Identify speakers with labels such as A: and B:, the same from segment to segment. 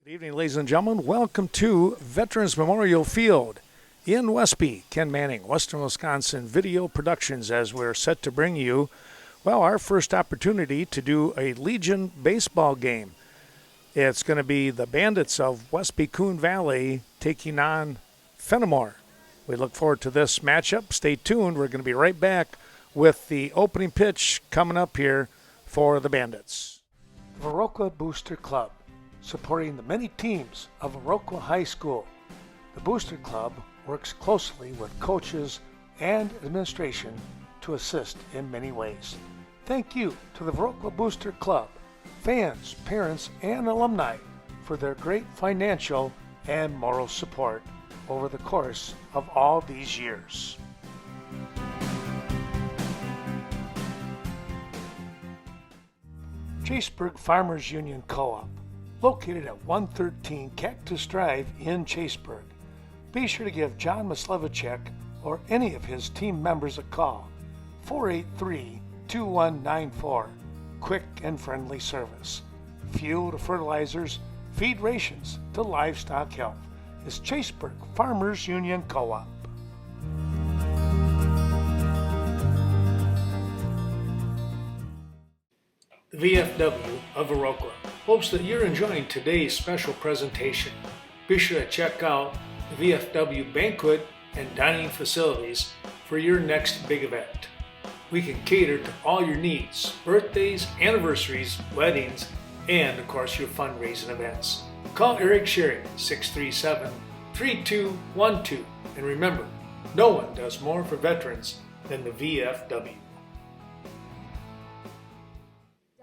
A: Good evening, ladies and gentlemen. Welcome to Veterans Memorial Field in Westby. Ken Manning, Western Wisconsin Video Productions, as we're set to bring you, our first opportunity to do a Legion baseball game. It's going to be the Bandits of Westby Coon Valley taking on Fennimore. We look forward to this matchup. Stay tuned. We're going to be right back with the opening pitch coming up here for the Bandits. Viroqua Booster Club, supporting the many teams of Viroqua High School. The Booster Club works closely with coaches and administration to assist in many ways. Thank you to the Viroqua Booster Club, fans, parents, and alumni for their great financial and moral support over the course of all these years. Chaseburg Farmers Union Co-op, located at 113 Cactus Drive in Chaseburg. Be sure to give John Maslevicek or any of his team members a call, 483-2194. Quick and friendly service. Fuel to fertilizers, feed rations to livestock health is Chaseburg Farmers Union Co-op. The VFW of Viroqua hopes that you're enjoying today's special presentation. Be sure to check out the VFW banquet and dining facilities for your next big event. We can cater to all your needs, birthdays, anniversaries, weddings, and of course your fundraising events. Call Eric Sheridan, 637-3212. And remember, no one does more for veterans than the VFW.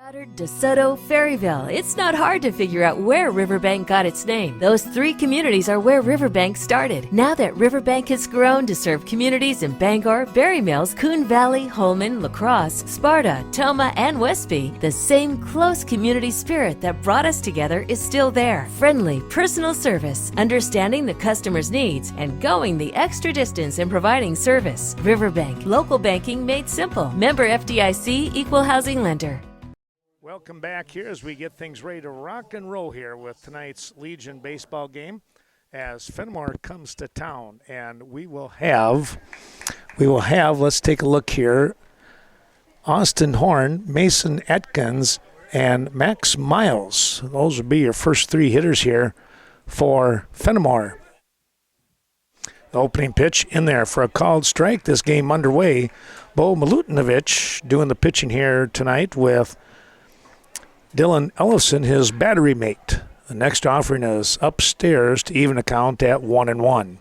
B: Goddard, DeSoto, Ferryville. It's not hard to figure out where Riverbank got its name. Those three communities are where Riverbank started. Now that Riverbank has grown to serve communities in Bangor, Berry Mills, Coon Valley, Holman, La Crosse, Sparta, Toma, and Westby, the same close community spirit that brought us together is still there. Friendly, personal service, understanding the customer's needs, and going the extra distance in providing service. Riverbank, local banking made simple. Member FDIC, equal housing lender.
A: Welcome back here as we get things ready to rock and roll here with tonight's Legion baseball game as Fennimore comes to town. And we will have, let's take a look here, Austin Horn, Mason Atkins, and Max Miles. Those will be your first three hitters here for Fennimore. The opening pitch in there for a called strike. This game underway. Bo Milutinovic doing the pitching here tonight with Dylan Ellison, his battery mate. The next offering is upstairs to even a count at 1-1.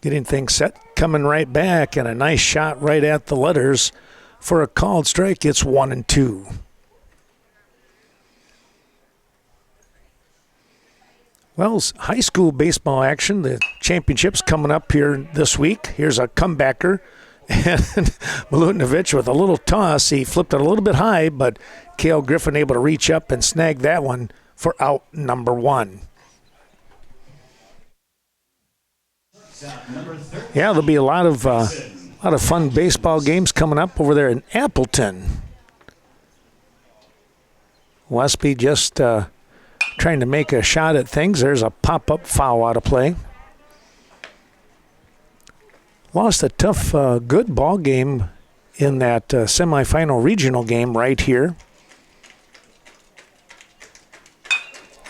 A: Getting things set, coming right back, and a nice shot right at the letters for a called strike. It's 1-2. Well, high school baseball action. The championship's coming up here this week. Here's a comebacker. And Milutinovic with a little toss. He flipped it a little bit high, but Cale Griffin able to reach up and snag that one for out number one. Yeah, there'll be a lot of fun baseball games coming up over there in Appleton. Westby just trying to make a shot at things. There's a pop-up foul out of play. Lost a tough, good ball game in that semifinal regional game right here.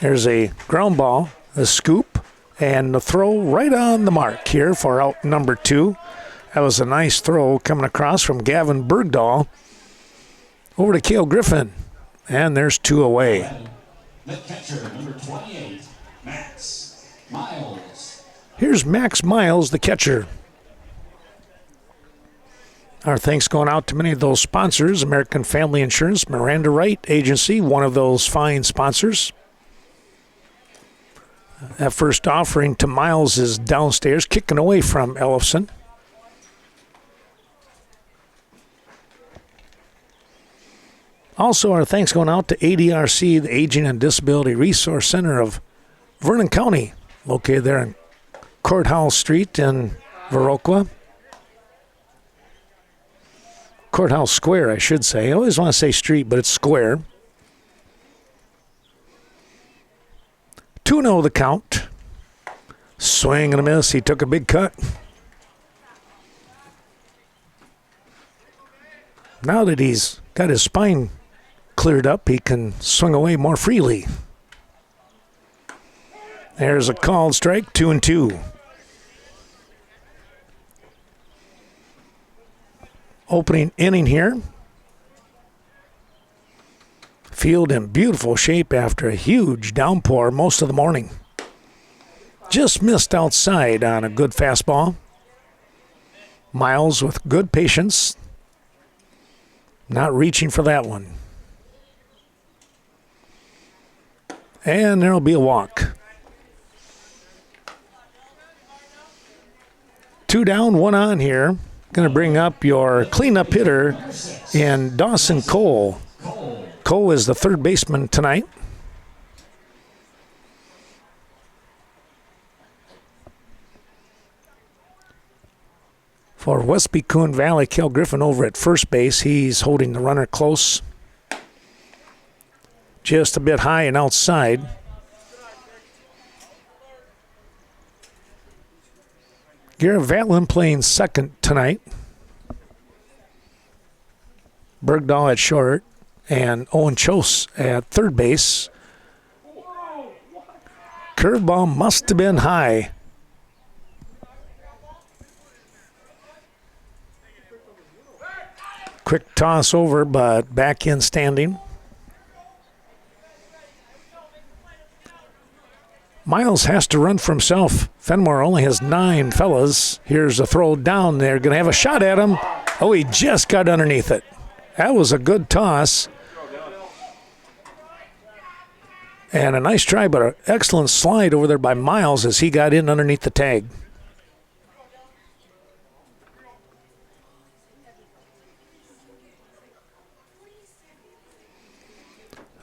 A: There's a ground ball, a scoop, and the throw right on the mark here for out number 2. That was a nice throw coming across from Gavin Bergdahl over to Cale Griffin. And there's 2 away.
C: The catcher, number 28, Max Miles.
A: Here's Max Miles, the catcher. Our thanks going out to many of those sponsors. American Family Insurance, Miranda Wright Agency, one of those fine sponsors. That first offering to Miles is downstairs, kicking away from Ellison. Also, our thanks going out to ADRC, the Aging and Disability Resource Center of Vernon County, located there in Courthouse Street in Viroqua. Courthouse Square, I should say. I always want to say street, but it's square. 2-0 the count. Swing and a miss. He took a big cut. Now that he's got his spine cleared up, he can swing away more freely. There's a called strike, 2-2. Opening inning here. Field in beautiful shape after a huge downpour most of the morning. Just missed outside on a good fastball. Miles with good patience. Not reaching for that one. And there'll be a walk. 2 down, 1 on here. Going to bring up your cleanup hitter in Dawson Cole. Cole is the third baseman tonight. For Westby, Coon Valley, Kel Griffin over at first base. He's holding the runner close. Just a bit high and outside. Garrett Vatlin playing second tonight. Bergdahl at short. And Owen Chose at third base. Curveball must have been high. Quick toss over, but back in standing. Miles has to run for himself. Fennimore only has 9 fellas. Here's a throw down. They're going to have a shot at him. Oh, he just got underneath it. That was a good toss. And a nice try, but an excellent slide over there by Miles as he got in underneath the tag.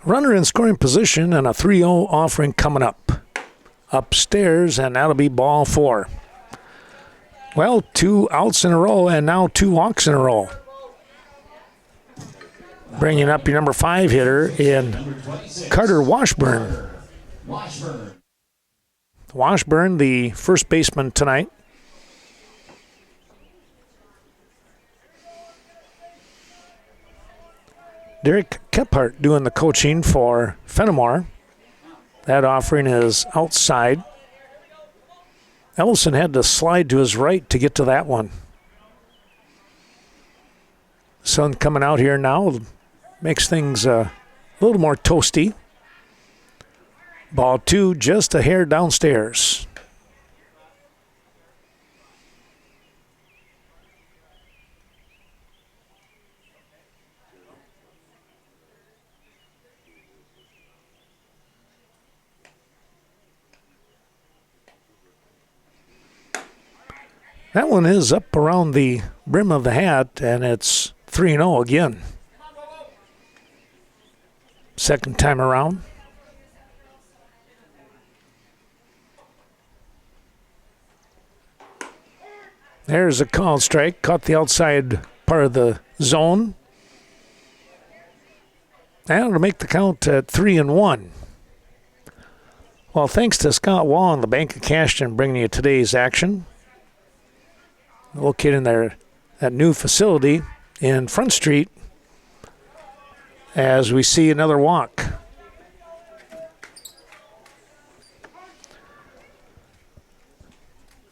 A: Runner in scoring position and a 3-0 offering coming up. Upstairs, and that'll be ball 4. Well, 2 outs in a row and now 2 walks in a row. Bringing up your number 5 hitter in Carter Washburn. Washburn, the first baseman tonight. Derek Kephart doing the coaching for Fennimore. That offering is outside. Ellison had to slide to his right to get to that one. Sun coming out here now makes things a little more toasty. Ball 2, just a hair downstairs. That one is up around the brim of the hat, and it's 3-0 again. Second time around. There's a called strike. Caught the outside part of the zone. And it'll make the count at 3-1. Well, thanks to Scott Wall and the Bank of Cashton bringing you today's action. Located in that new facility in Front Street as we see another walk.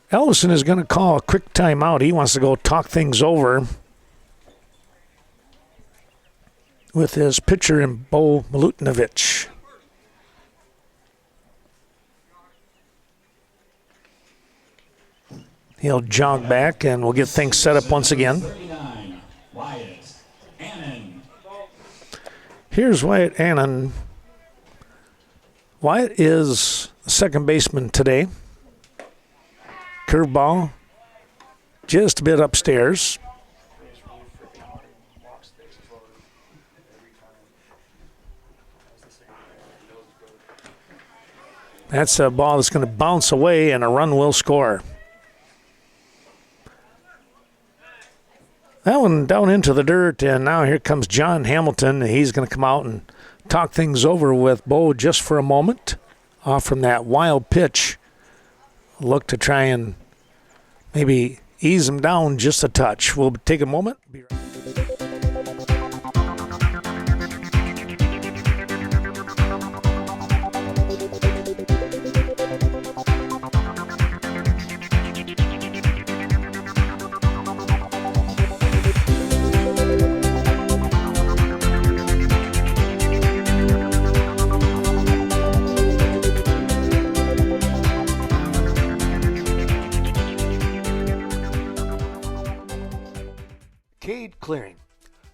A: Ellison is going to call a quick timeout. He wants to go talk things over with his pitcher in Bo Milutinovic. He'll jog back, and we'll get things set up once again. Here's Wyatt Annan. Wyatt is the second baseman today. Curveball, just a bit upstairs. That's a ball that's going to bounce away, and a run will score. That one down into the dirt, and now here comes John Hamilton. He's going to come out and talk things over with Bo just for a moment. off from that wild pitch. Look to try and maybe ease him down just a touch. We'll take a moment. Be right back. Clearing.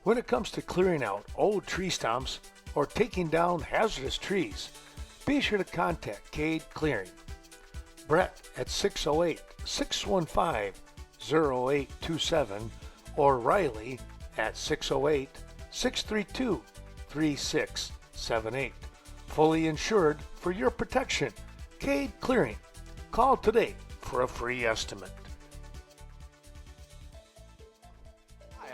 A: When it comes to clearing out old tree stumps or taking down hazardous trees, be sure to contact Cade Clearing. Brett at 608-615-0827 or Riley at 608-632-3678. Fully insured for your protection. Cade Clearing. Call today for a free estimate.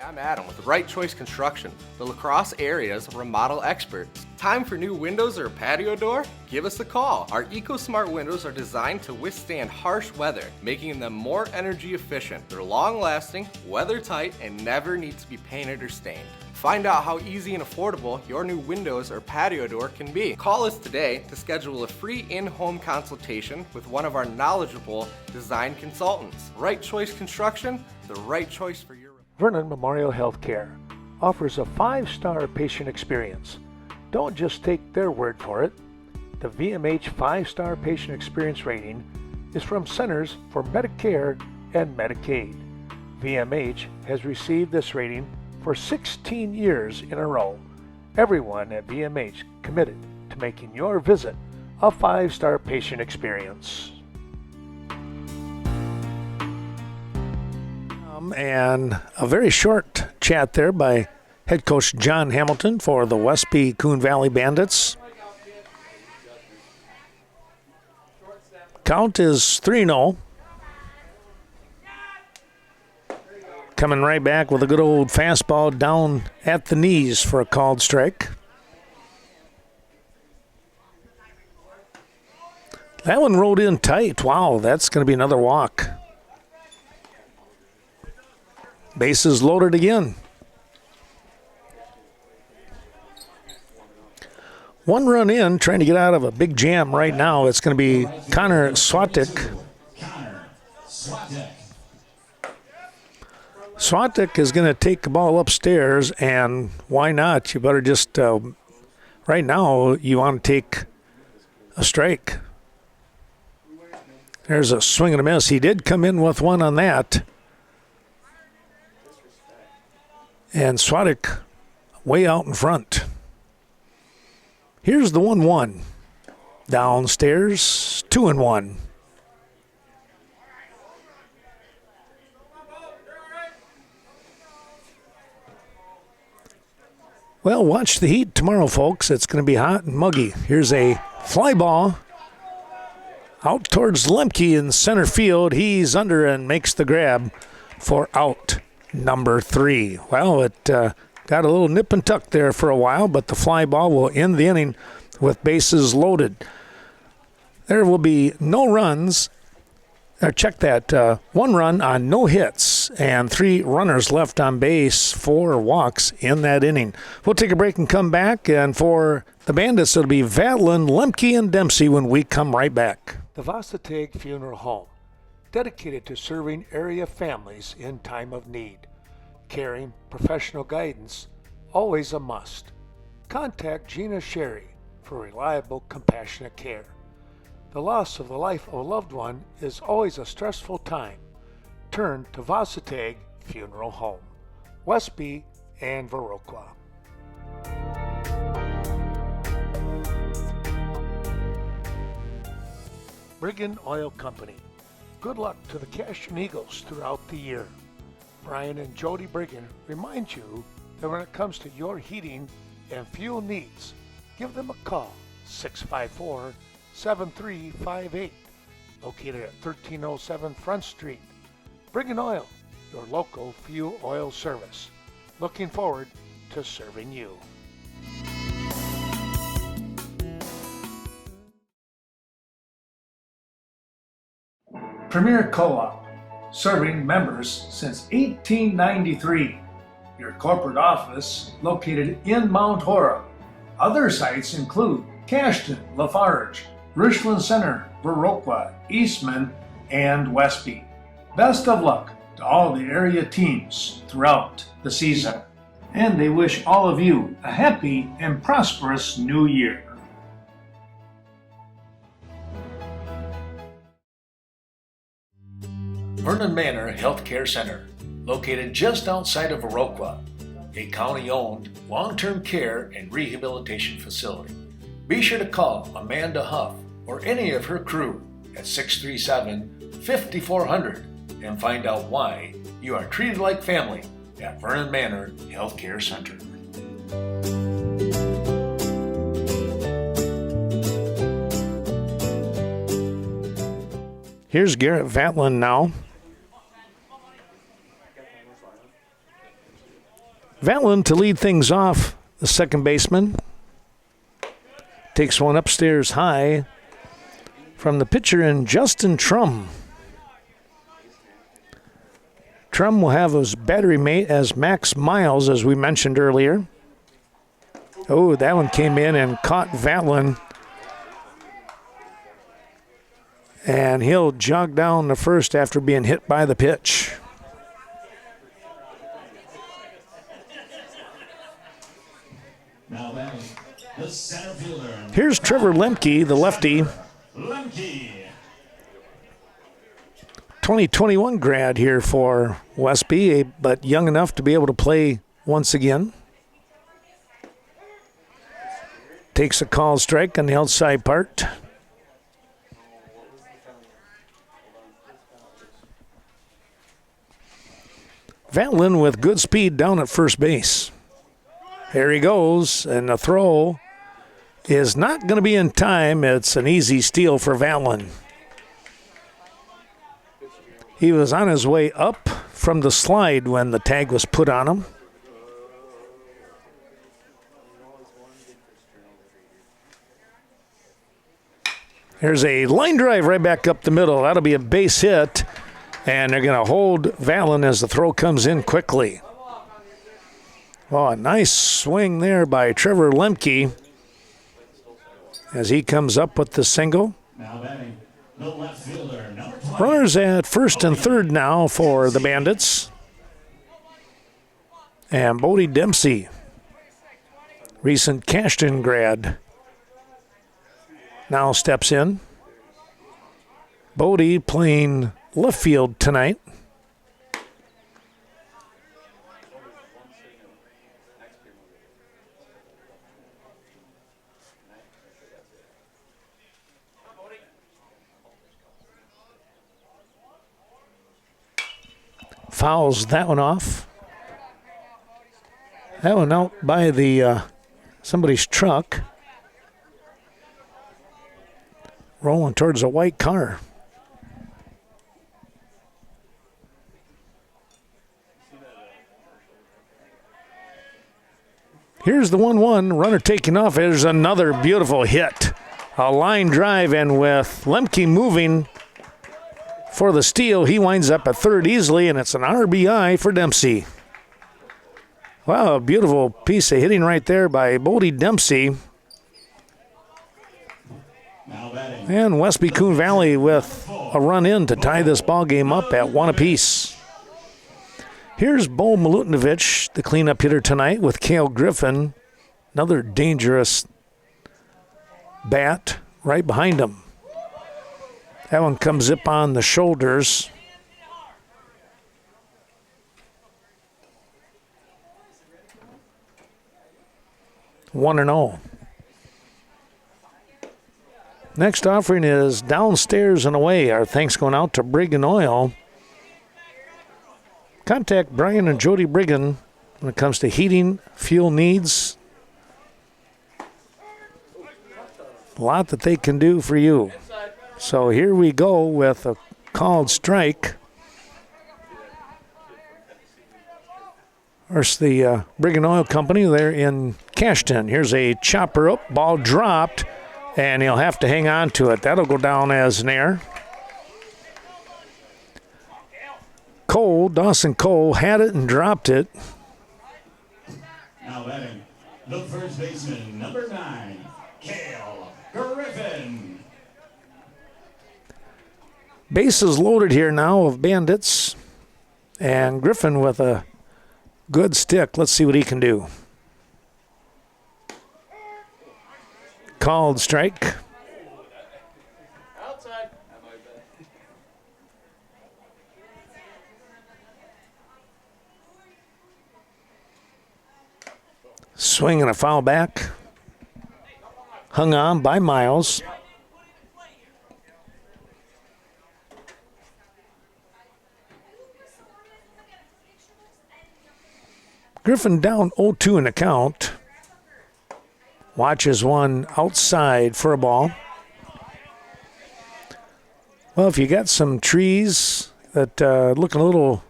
D: I'm Adam with Right Choice Construction, the La Crosse area's remodel experts. Time for new windows or a patio door? Give us a call. Our EcoSmart windows are designed to withstand harsh weather, making them more energy efficient. They're long-lasting, weather-tight, and never need to be painted or stained. Find out how easy and affordable your new windows or patio door can be. Call us today to schedule a free in-home consultation with one of our knowledgeable design consultants. Right Choice Construction, the right choice for your...
A: Vernon Memorial Healthcare offers a 5-star patient experience. Don't just take their word for it. The VMH 5-star patient experience rating is from Centers for Medicare and Medicaid. VMH has received this rating for 16 years in a row. Everyone at VMH committed to making your visit a 5-star patient experience. And a very short chat there by head coach John Hamilton for the Westby Coon Valley Bandits. Count is 3-0. Coming right back with a good old fastball down at the knees for a called strike. That one rolled in tight. Wow, that's going to be another walk. Bases loaded again. One run in, trying to get out of a big jam right now. It's going to be Connor Swatik. Swatik is going to take the ball upstairs, and why not? You better just, right now, you want to take a strike. There's a swing and a miss. He did come in with one on that. And Swatik way out in front. Here's the 1-1. Downstairs, 2-1. Well, watch the heat tomorrow, folks. It's going to be hot and muggy. Here's a fly ball out towards Lemke in center field. He's under and makes the grab for out number 3. Well, it got a little nip and tuck there for a while, but the fly ball will end the inning with bases loaded. There will be no runs. Check that. 1 run on no hits and 3 runners left on base, 4 walks in that inning. We'll take a break and come back, and for the Bandits, it'll be Vadlin, Lemke, and Dempsey when we come right back. The Vasateg Funeral Home, dedicated to serving area families in time of need. Caring, professional guidance, always a must. Contact Gina Sherry for reliable, compassionate care. The loss of the life of a loved one is always a stressful time. Turn to Vasateg Funeral Home, Westby and Viroqua. Brigham Oil Company. Good luck to the Cashion Eagles throughout the year. Brian and Jody Brigham remind you that when it comes to your heating and fuel needs, give them a call, 654-7358, located at 1307 Front Street. Brigham Oil, your local fuel oil service. Looking forward to serving you. Premier Co-op, serving members since 1893. Your corporate office located in Mount Horeb. Other sites include Cashton, Lafarge, Richland Center, Viroqua, Eastman, and Westby. Best of luck to all the area teams throughout the season, and they wish all of you a happy and prosperous new year. Vernon Manor Healthcare Center, located just outside of Viroqua, a county-owned long-term care and rehabilitation facility. Be sure to call Amanda Huff or any of her crew at 637-5400 and find out why you are treated like family at Vernon Manor Healthcare Center. Here's Garrett Vatlin now. Vatlin to lead things off, the second baseman. Takes one upstairs high from the pitcher in Justin Trum. Trum will have his battery mate as Max Miles, as we mentioned earlier. Oh, that one came in and caught Vatlin. And he'll jog down the first after being hit by the pitch.
C: Now batting, the center fielder.
A: Here's Trevor Lemke, the lefty.
C: Lemke.
A: 2021 grad here for Westby, but young enough to be able to play once again. Takes a call strike on the outside part. Vatlin with good speed down at first base. Here he goes, and the throw is not going to be in time. It's an easy steal for Vatlin. He was on his way up from the slide when the tag was put on him. There's a line drive right back up the middle. That'll be a base hit, and they're going to hold Vatlin as the throw comes in quickly. Oh, a nice swing there by Trevor Lemke as he comes up with the single.
C: Now batting, the left fielder, number 20.
A: Runners at first and third now for the Bandits. And Bodie Dempsey, recent Cashton grad, now steps in. Bodie playing left field tonight. Fouls that one off. That one out by the somebody's truck. Rolling towards a white car. Here's the 1-1. Runner taking off. There's another beautiful hit. A line drive, and with Lemke moving for the steal, he winds up at third easily, and it's an RBI for Dempsey. Wow, a beautiful piece of hitting right there by Bodie Dempsey.
C: Now batting,
A: And Westby Coon Valley with a run in to tie this ball game up at one apiece. Here's Bo Milutinovic, the cleanup hitter tonight, with Cale Griffin. Another dangerous bat right behind him. That one comes up on the shoulders. One and 0. Next offering is downstairs and away. Our thanks going out to Brigham Oil. Contact Brian and Jody Brigham when it comes to heating, fuel needs. A lot that they can do for you. So here we go with a called strike. There's the Brigham Oil Company there in Cashton. Here's a chopper up, ball dropped, and he'll have to hang on to it. That'll go down as an error. Dawson Cole, had it and dropped it.
C: Now batting, the first baseman, number 9, Cale Griffin.
A: Bases loaded here now of Bandits. And Griffin with a good stick. Let's see what he can do. Called strike.
E: Outside.
A: Swing and a foul back. Hung on by Miles. Griffin down 0-2 in the count. Watches one outside for a ball. Well, if you got some trees that look a little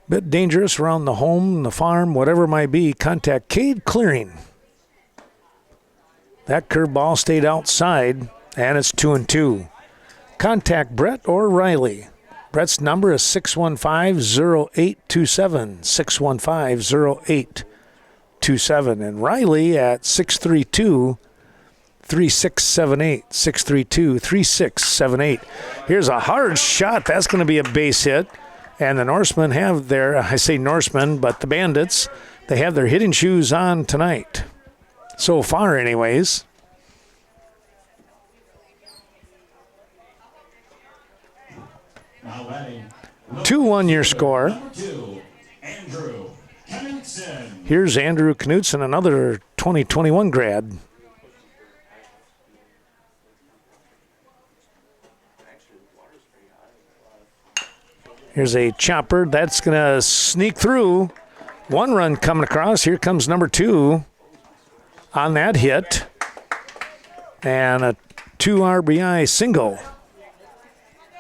A: bit dangerous around the home, the farm, whatever it might be, contact Cade Clearing. That curveball stayed outside, and it's 2-2. Contact Brett or Riley. Brett's number is 615-0827, 615-0827, and Riley at 632-3678, 632-3678. Here's a hard shot. That's going to be a base hit, and the Norsemen have their, I say Norsemen, but the Bandits, they have their hitting shoes on tonight. So far, anyways.
C: Now batting,
A: 2-1 your score.
C: number 2, Andrew Knudsen.
A: Here's Andrew Knudsen, another 2021 grad. Here's a chopper. That's going to sneak through. One run coming across. Here comes number 2 on that hit. And a 2 RBI single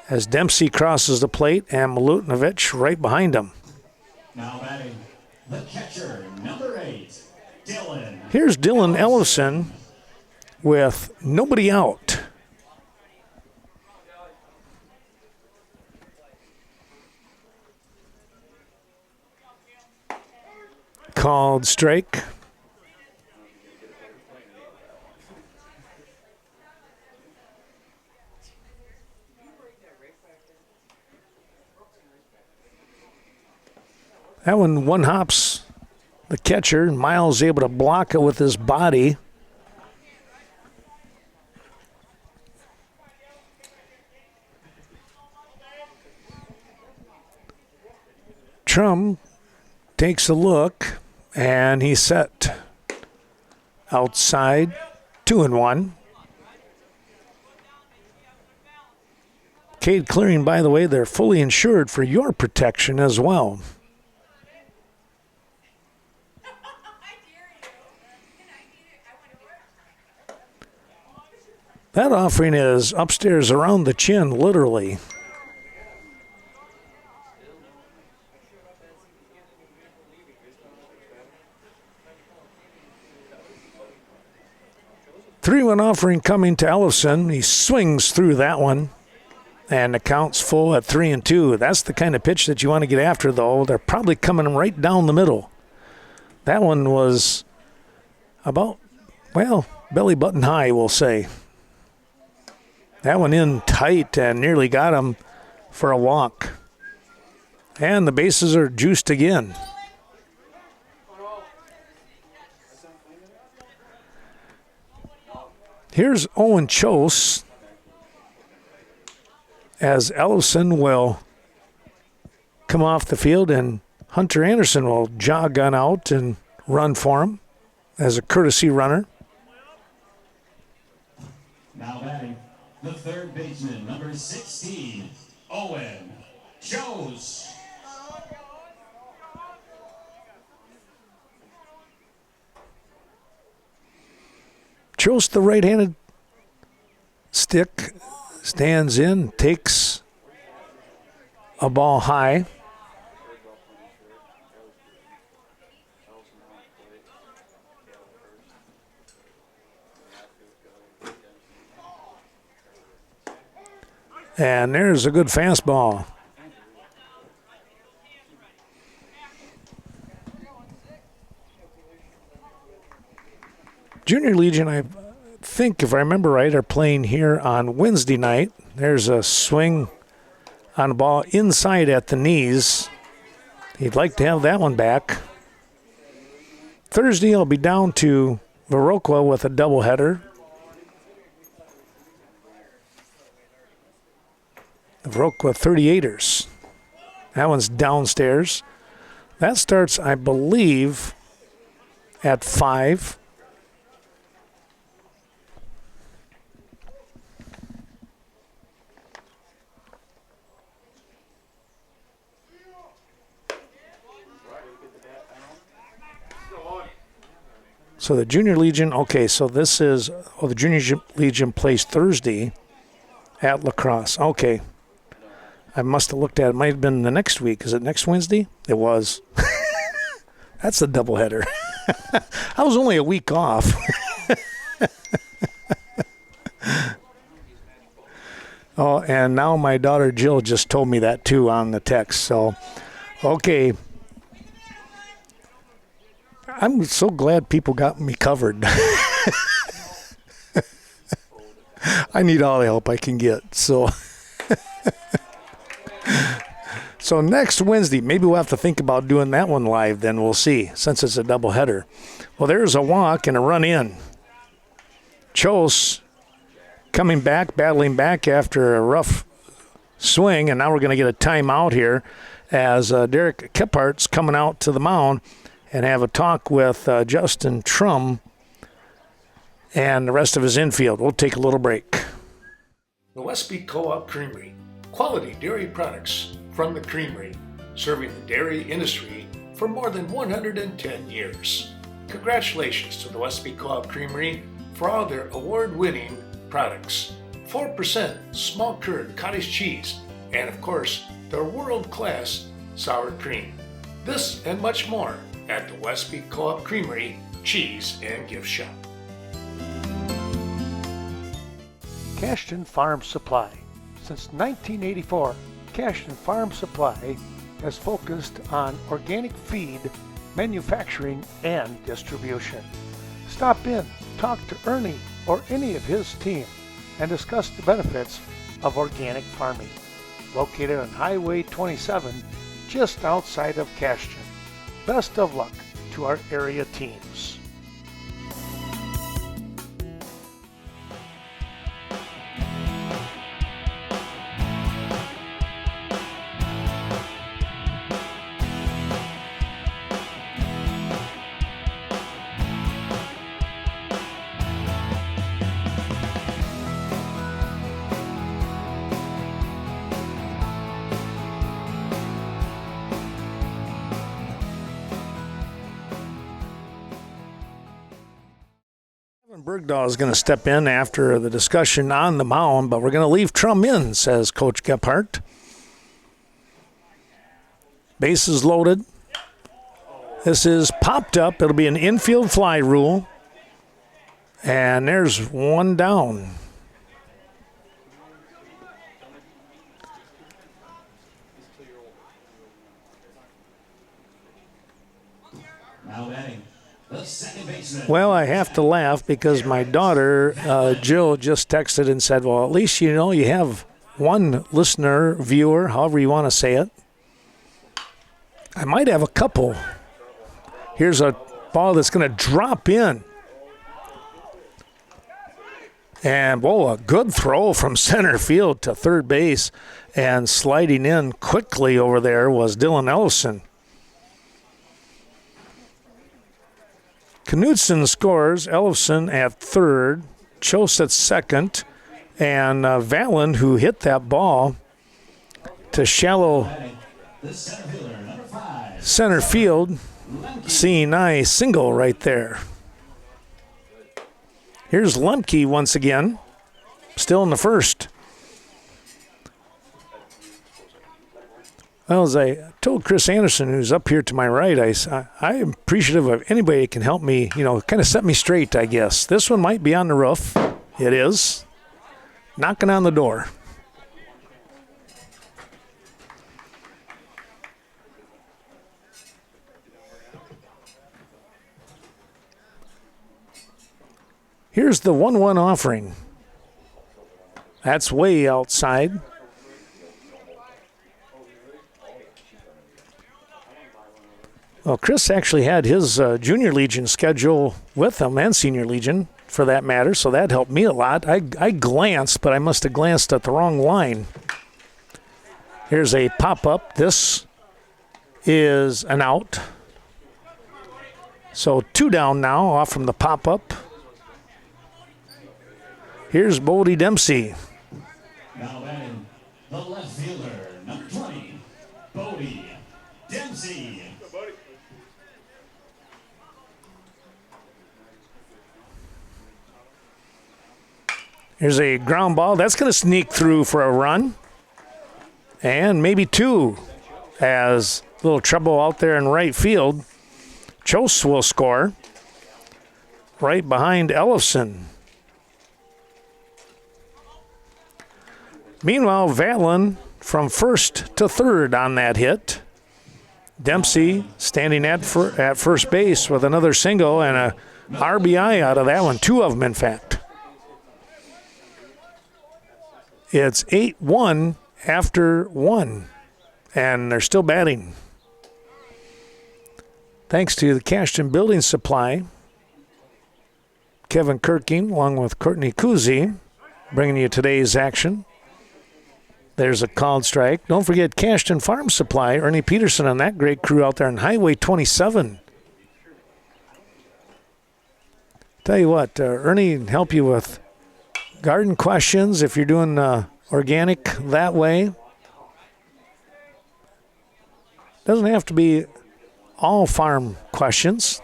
A: as Dempsey crosses the plate and Milutinovic right behind him.
C: Now batting, the catcher, number 8, Dylan.
A: Here's Dylan Ellison with nobody out. Called strike. That one hops the catcher, and Miles able to block it with his body. Trum takes a look, and he's set outside, 2-1. Cade Clearing, by the way, they're fully insured for your protection as well. That offering is upstairs around the chin, literally. Three-one offering coming to Ellison. He swings through that one, and the count's full at 3-2. That's the kind of pitch that you want to get after, though. They're probably coming right down the middle. That one was about, well, belly button high, we'll say. That one in tight and nearly got him for a walk. And the bases are juiced again. Here's Owen Chose as Ellison will come off the field and Hunter Anderson will jog on out and run for him as a courtesy runner.
C: Now batting, the third baseman, number 16, Owen Chose.
A: Chose the right-handed stick, stands in, takes a ball high. And there's a good fastball. Junior Legion, I think, if I remember right, are playing here on Wednesday night. There's a swing on the ball inside at the knees. He'd like to have that one back. Thursday, I'll be down to Viroqua with a doubleheader. The Viroqua 38ers. That one's downstairs. That starts, I believe, at 5. So the Junior Legion, okay, so this is, the Junior Legion plays Thursday at La Crosse. Okay. I must have looked at it. It might have been the next week. Is it next Wednesday? It was. That's a doubleheader. I was only a week off. Oh, and now my daughter Jill just told me that too on the text. So, okay. I'm so glad people got me covered. I need all the help I can get. So, so next Wednesday, maybe we'll have to think about doing that one live. Then we'll see, since it's a doubleheader. Well, there's a walk and a run in. Chos coming back, battling back after a rough swing, and now we're going to get a timeout here as Derek Kephart's coming out to the mound and have a talk with Justin Trum and the rest of his infield. We'll take a little break. The Westby Co-op Creamery. Quality dairy products from the creamery, serving the dairy industry for more than 110 years. Congratulations to the Westby Co-op Creamery for all their award-winning products. 4% small curd cottage cheese, and of course, their world-class sour cream. This and much more at the Westby Co-op Creamery Cheese and Gift Shop. Cashton Farm Supply. Since 1984, Cashton Farm Supply has focused on organic feed, manufacturing, and distribution. Stop in, talk to Ernie or any of his team, and discuss the benefits of organic farming. Located on Highway 27, just outside of Cashton. Best of luck to our area teams. Bergdahl is going to step in after the discussion on the mound, but we're going to leave Trum in, says Coach Gephart. Bases loaded. This is popped up. It'll be an infield fly rule. And there's one down.
C: Now batting, the second baseman.
A: Well, I have to laugh because my daughter, Jill, just texted and said, well, at least you know you have one listener, viewer, however you want to say it. I might have a couple. Here's a ball that's going to drop in. And, whoa, a good throw from center field to third base. And sliding in quickly over there was Dylan Ellison. Knudsen scores, Ellison at third, Chos at second, and Valen, who hit that ball to shallow center field, seeing a single right there. Here's Lemke once again, still in the first. Well, as I told Chris Anderson, who's up here to my right, I'm appreciative of anybody that can help me, kind of set me straight, I guess. This one might be on the roof. It is. Knocking on the door. Here's the 1-1 offering. That's way outside. Well, Chris actually had his Junior Legion schedule with him, and Senior Legion for that matter, so that helped me a lot. I glanced, but I must have glanced at the wrong line. Here's a pop-up. This is an out. So 2 down now off from the pop-up. Here's Bodie Dempsey.
C: Now batting the left fielder, number 20, Bodie Dempsey.
A: Here's a ground ball. That's going to sneak through for a run. And maybe 2, as a little trouble out there in right field. Chose will score right behind Ellefson. Meanwhile, Valen from first to third on that hit. Dempsey standing at first base with another single and a RBI out of that one. 2 of them, in fact. It's 8-1 after 1, and they're still batting. Thanks to the Cashton Building Supply, Kevin Kirking along with Courtney Kuzi bringing you today's action. There's a called strike. Don't forget Cashton Farm Supply, Ernie Peterson and that great crew out there on Highway 27. Tell you what, Ernie can help you with garden questions if you're doing organic that way. Doesn't have to be all farm questions.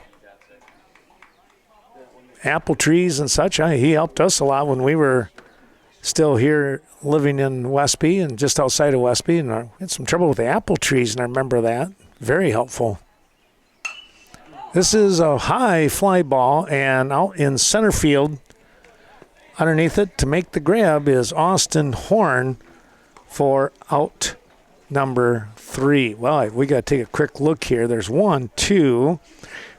A: Apple trees and such. He helped us a lot when we were still here living in Westby and just outside of Westby, and I had some trouble with the apple trees, and I remember that. Very helpful. This is a high fly ball, and out in center field, underneath it to make the grab is Austin Horn for out number 3. Well, we got to take a quick look here. There's 1, 2,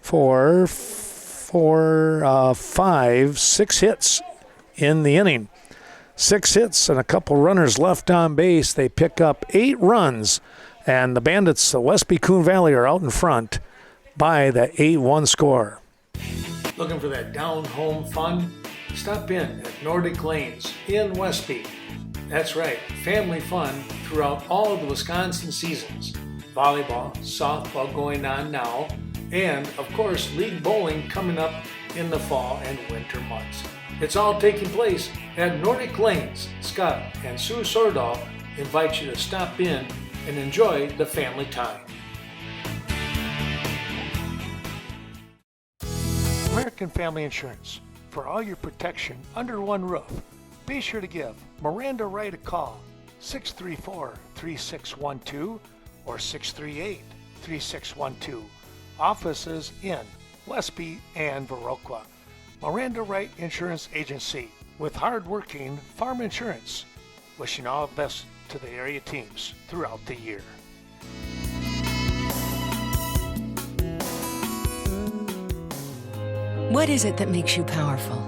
A: 4, 5, 6 hits in the inning. 6 hits and a couple runners left on base. They pick up 8 runs, and the Bandits, the Westby Coon Valley, are out in front by the 8-1 score. Looking for that down-home fun? Stop in at Nordic Lanes in Westby. That's right, family fun throughout all of the Wisconsin seasons. Volleyball, softball going on now, and of course league bowling coming up in the fall and winter months. It's all taking place at Nordic Lanes. Scott and Sue Sordahl invite you to stop in and enjoy the family time. American Family Insurance. For all your protection under one roof, be sure to give Miranda Wright a call, 634-3612 or 638-3612. Offices in Westby and Viroqua. Miranda Wright Insurance Agency with hard-working farm insurance. Wishing all the best to the area teams throughout the year.
E: What is it that makes you powerful?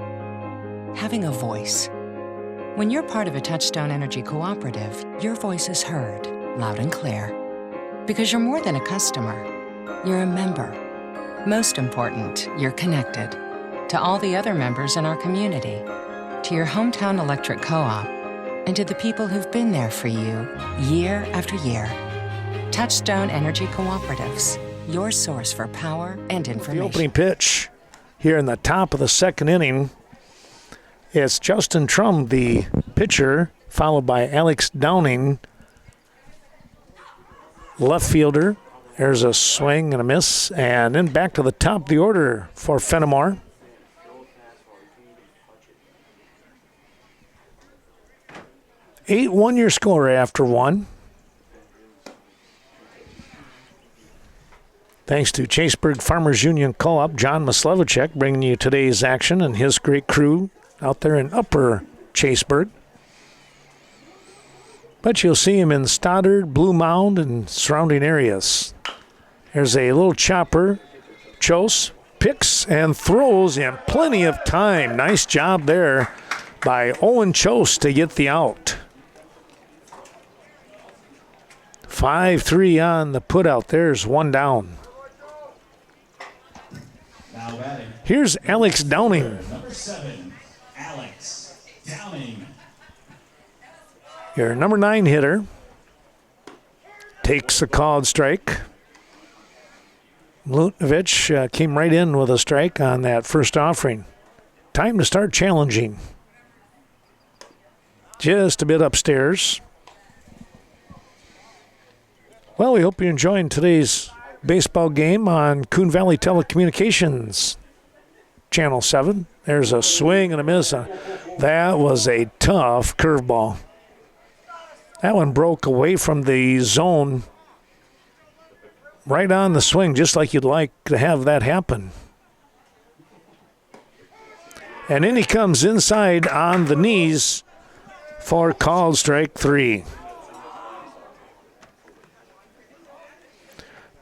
E: Having a voice. When you're part of a Touchstone Energy cooperative, your voice is heard, loud and clear. Because you're more than a customer, you're a member. Most important, you're connected to all the other members in our community, to your hometown electric co-op, and to the people who've been there for you year after year. Touchstone Energy Cooperatives, your source for power and information.
A: The opening pitch here in the top of the second inning. It's Justin Trum, the pitcher, followed by Alex Downing, left fielder. There's a swing and a miss, and then back to the top of the order for Fennimore. Eight one-year score after 1. Thanks to Chaseburg Farmers Union Co-op, John Maslevicek bringing you today's action and his great crew out there in Upper Chaseburg. But you'll see him in Stoddard, Blue Mound, and surrounding areas. There's a little chopper. Chose picks and throws in plenty of time. Nice job there by Owen Chose to get the out. 5-3 on the put out. There's one down.
C: Now batting.
A: Here's Alex Downing.
C: Number 7, Alex Downing.
A: Your number 9 hitter takes a called strike. Milutinovic came right in with a strike on that first offering. Time to start challenging. Just a bit upstairs. Well, we hope you're enjoying today's baseball game on Coon Valley Telecommunications, Channel 7. There's a swing and a miss. That was a tough curveball. That one broke away from the zone right on the swing, just like you'd like to have that happen. And in he comes inside on the knees for called strike 3.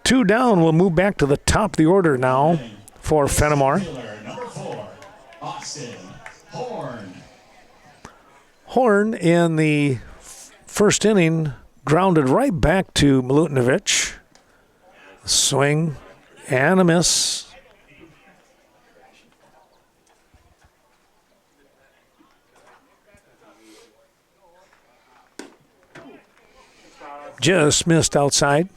A: 2 down. We'll move back to the top of the order now for Fennimore.
C: Number 4, Austin Horn.
A: Horn in the first inning grounded right back to Milutinovic. Swing and a miss. Just missed outside.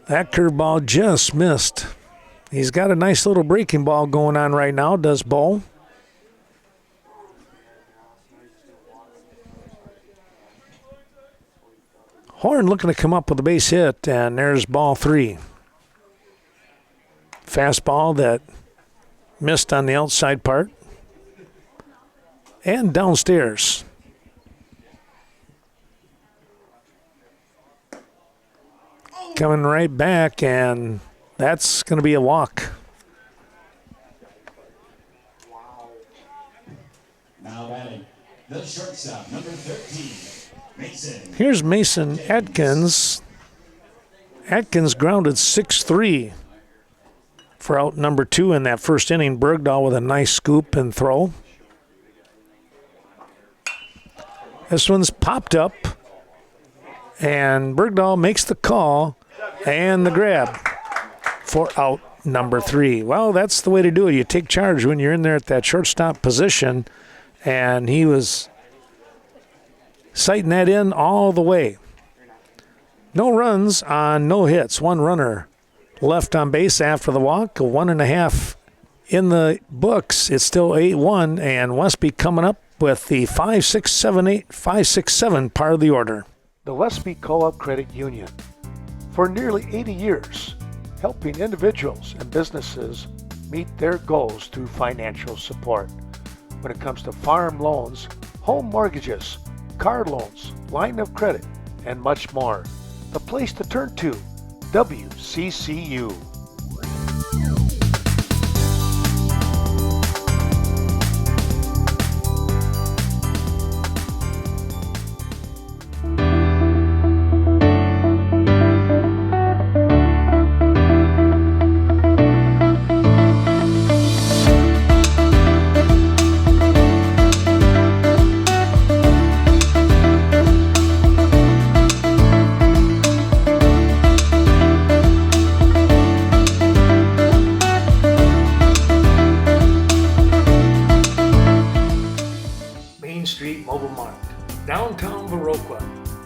A: That curveball just missed. He's got a nice little breaking ball going on right now, does Bo. Horn looking to come up with a base hit, and there's ball 3. Fastball that missed on the outside part. And downstairs. Coming right back, and that's going to be a walk.
C: Now batting, the shortstop, number 13, Mason.
A: Here's Mason Atkins. Atkins grounded 6-3 for out number 2 in that first inning. Bergdahl with a nice scoop and throw. This one's popped up, and Bergdahl makes the call and the grab for out number 3. Well, that's the way to do it. You take charge when you're in there at that shortstop position, and he was sighting that in all the way. No runs on no hits. 1 runner left on base after the walk. A 1.5 in the books. It's still 8-1, and Westby coming up with the 5-6-7 part of the order. The Westby Co-op Credit Union. For nearly 80 years, helping individuals and businesses meet their goals through financial support. When it comes to farm loans, home mortgages, car loans, line of credit, and much more. The place to turn to, WCCU.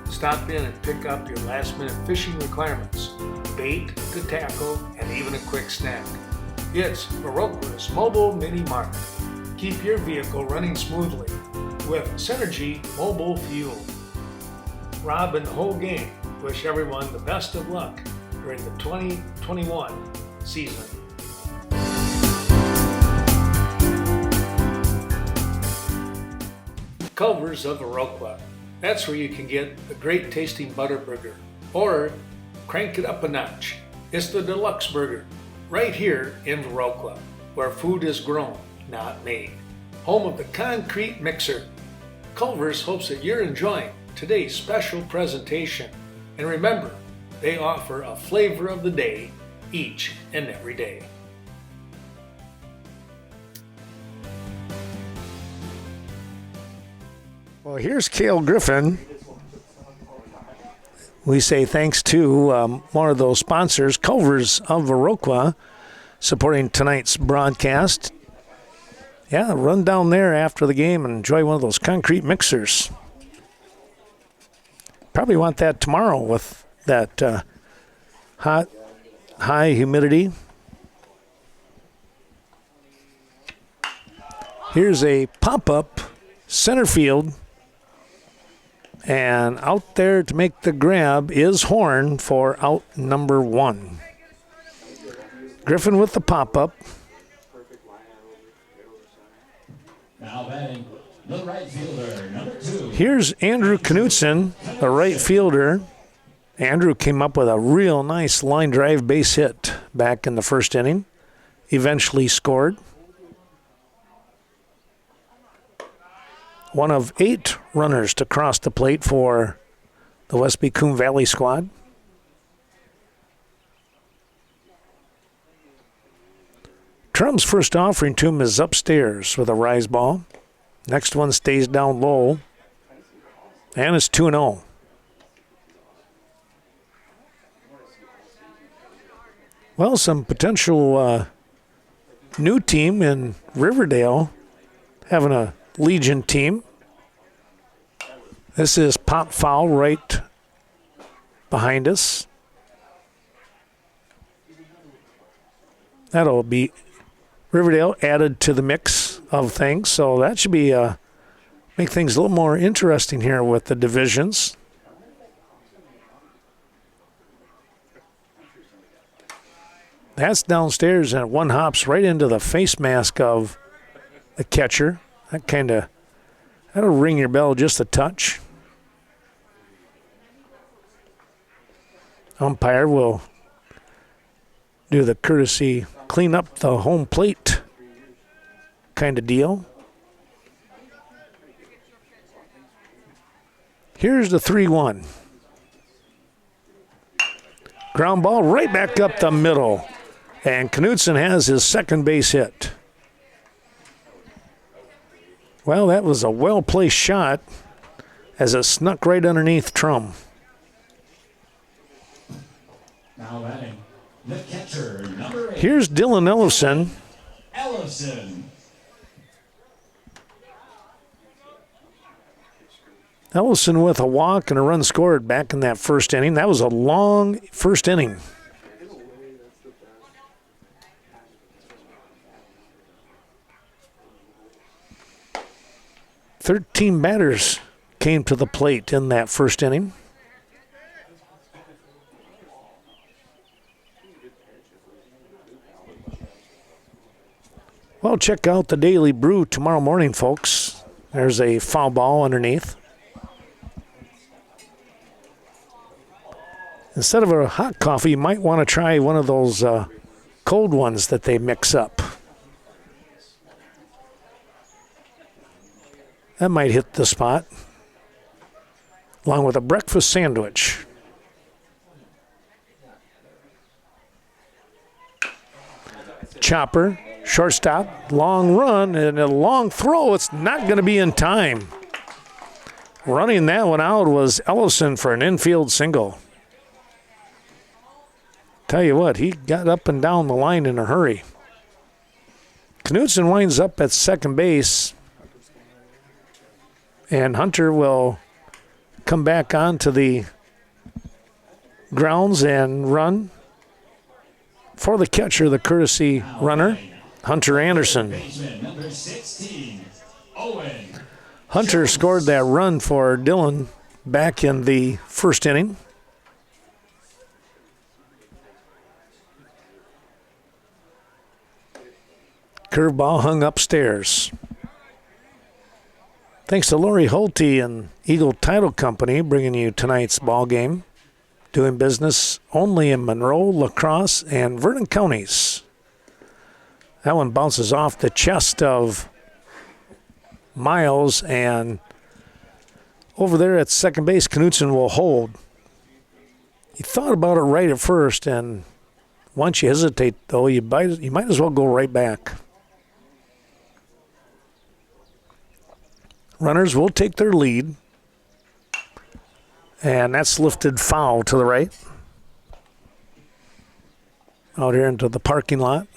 A: Stop in and pick up your last-minute fishing requirements, bait to tackle, and even a quick snack. It's Viroqua's Mobile Mini Mart. Keep your vehicle running smoothly with Synergy Mobile Fuel. Rob and the whole gang wish everyone the best of luck during the 2021 season. Culver's of Viroqua. That's where you can get a great tasting butter burger, or crank it up a notch. It's the deluxe burger, right here in Viroqua, where food is grown, not made. Home of the concrete mixer. Culver's hopes that you're enjoying today's special presentation. And remember, they offer a flavor of the day each and every day. Well, here's Cale Griffin. We say thanks to one of those sponsors, Culver's of Viroqua, supporting tonight's broadcast. Yeah, run down there after the game and enjoy one of those concrete mixers. Probably want that tomorrow with that hot, high humidity. Here's a pop-up center field. And out there to make the grab is Horn for out number 1. Griffin with the pop-up.
C: Now batting, the right fielder, number 2.
A: Here's Andrew Knutson, the right fielder. Andrew came up with a real nice line drive base hit back in the first inning. Eventually scored. One of 8 runners to cross the plate for the Westby Coon Valley squad. Trum's first offering to him is upstairs with a rise ball. Next one stays down low. And it's 2-0. Well, some potential new team in Riverdale having a Legion team. This is pop foul right behind us. That'll be Riverdale added to the mix of things, so that should be make things a little more interesting here with the divisions. That's downstairs, and one hops right into the face mask of the catcher. That'll ring your bell just a touch. Umpire will do the courtesy clean up the home plate kind of deal. Here's the 3-1. Ground ball right back up the middle. And Knutson has his second base hit. Well, that was a well-placed shot as it snuck right underneath Trum.
C: Now batting, the catcher, number 8.
A: Here's Dylan Ellison. Ellison with a walk and a run scored back in that first inning. That was a long first inning. Thirteen batters came to the plate in that first inning. Well, check out the Daily Brew tomorrow morning, folks. There's a foul ball underneath. Instead of a hot coffee, you might want to try one of those cold ones that they mix up. That might hit the spot, along with a breakfast sandwich. Chopper, shortstop, long run, and a long throw. It's not going to be in time. Running that one out was Ellison for an infield single. Tell you what, he got up and down the line in a hurry. Knutson winds up at second base. And Hunter will come back onto the grounds and run for the catcher, the courtesy runner, Hunter Anderson. Hunter scored that run for Dylan back in the first inning. Curveball hung upstairs. Thanks to Lori Holte and Eagle Title Company bringing you tonight's ball game. Doing business only in Monroe, La Crosse, and Vernon counties. That one bounces off the chest of Miles and over there at second base, Knutson will hold. He thought about it right at first, and once you hesitate, though, you might as well go right back. Runners will take their lead, and that's lifted foul to the right. Out here into the parking lot.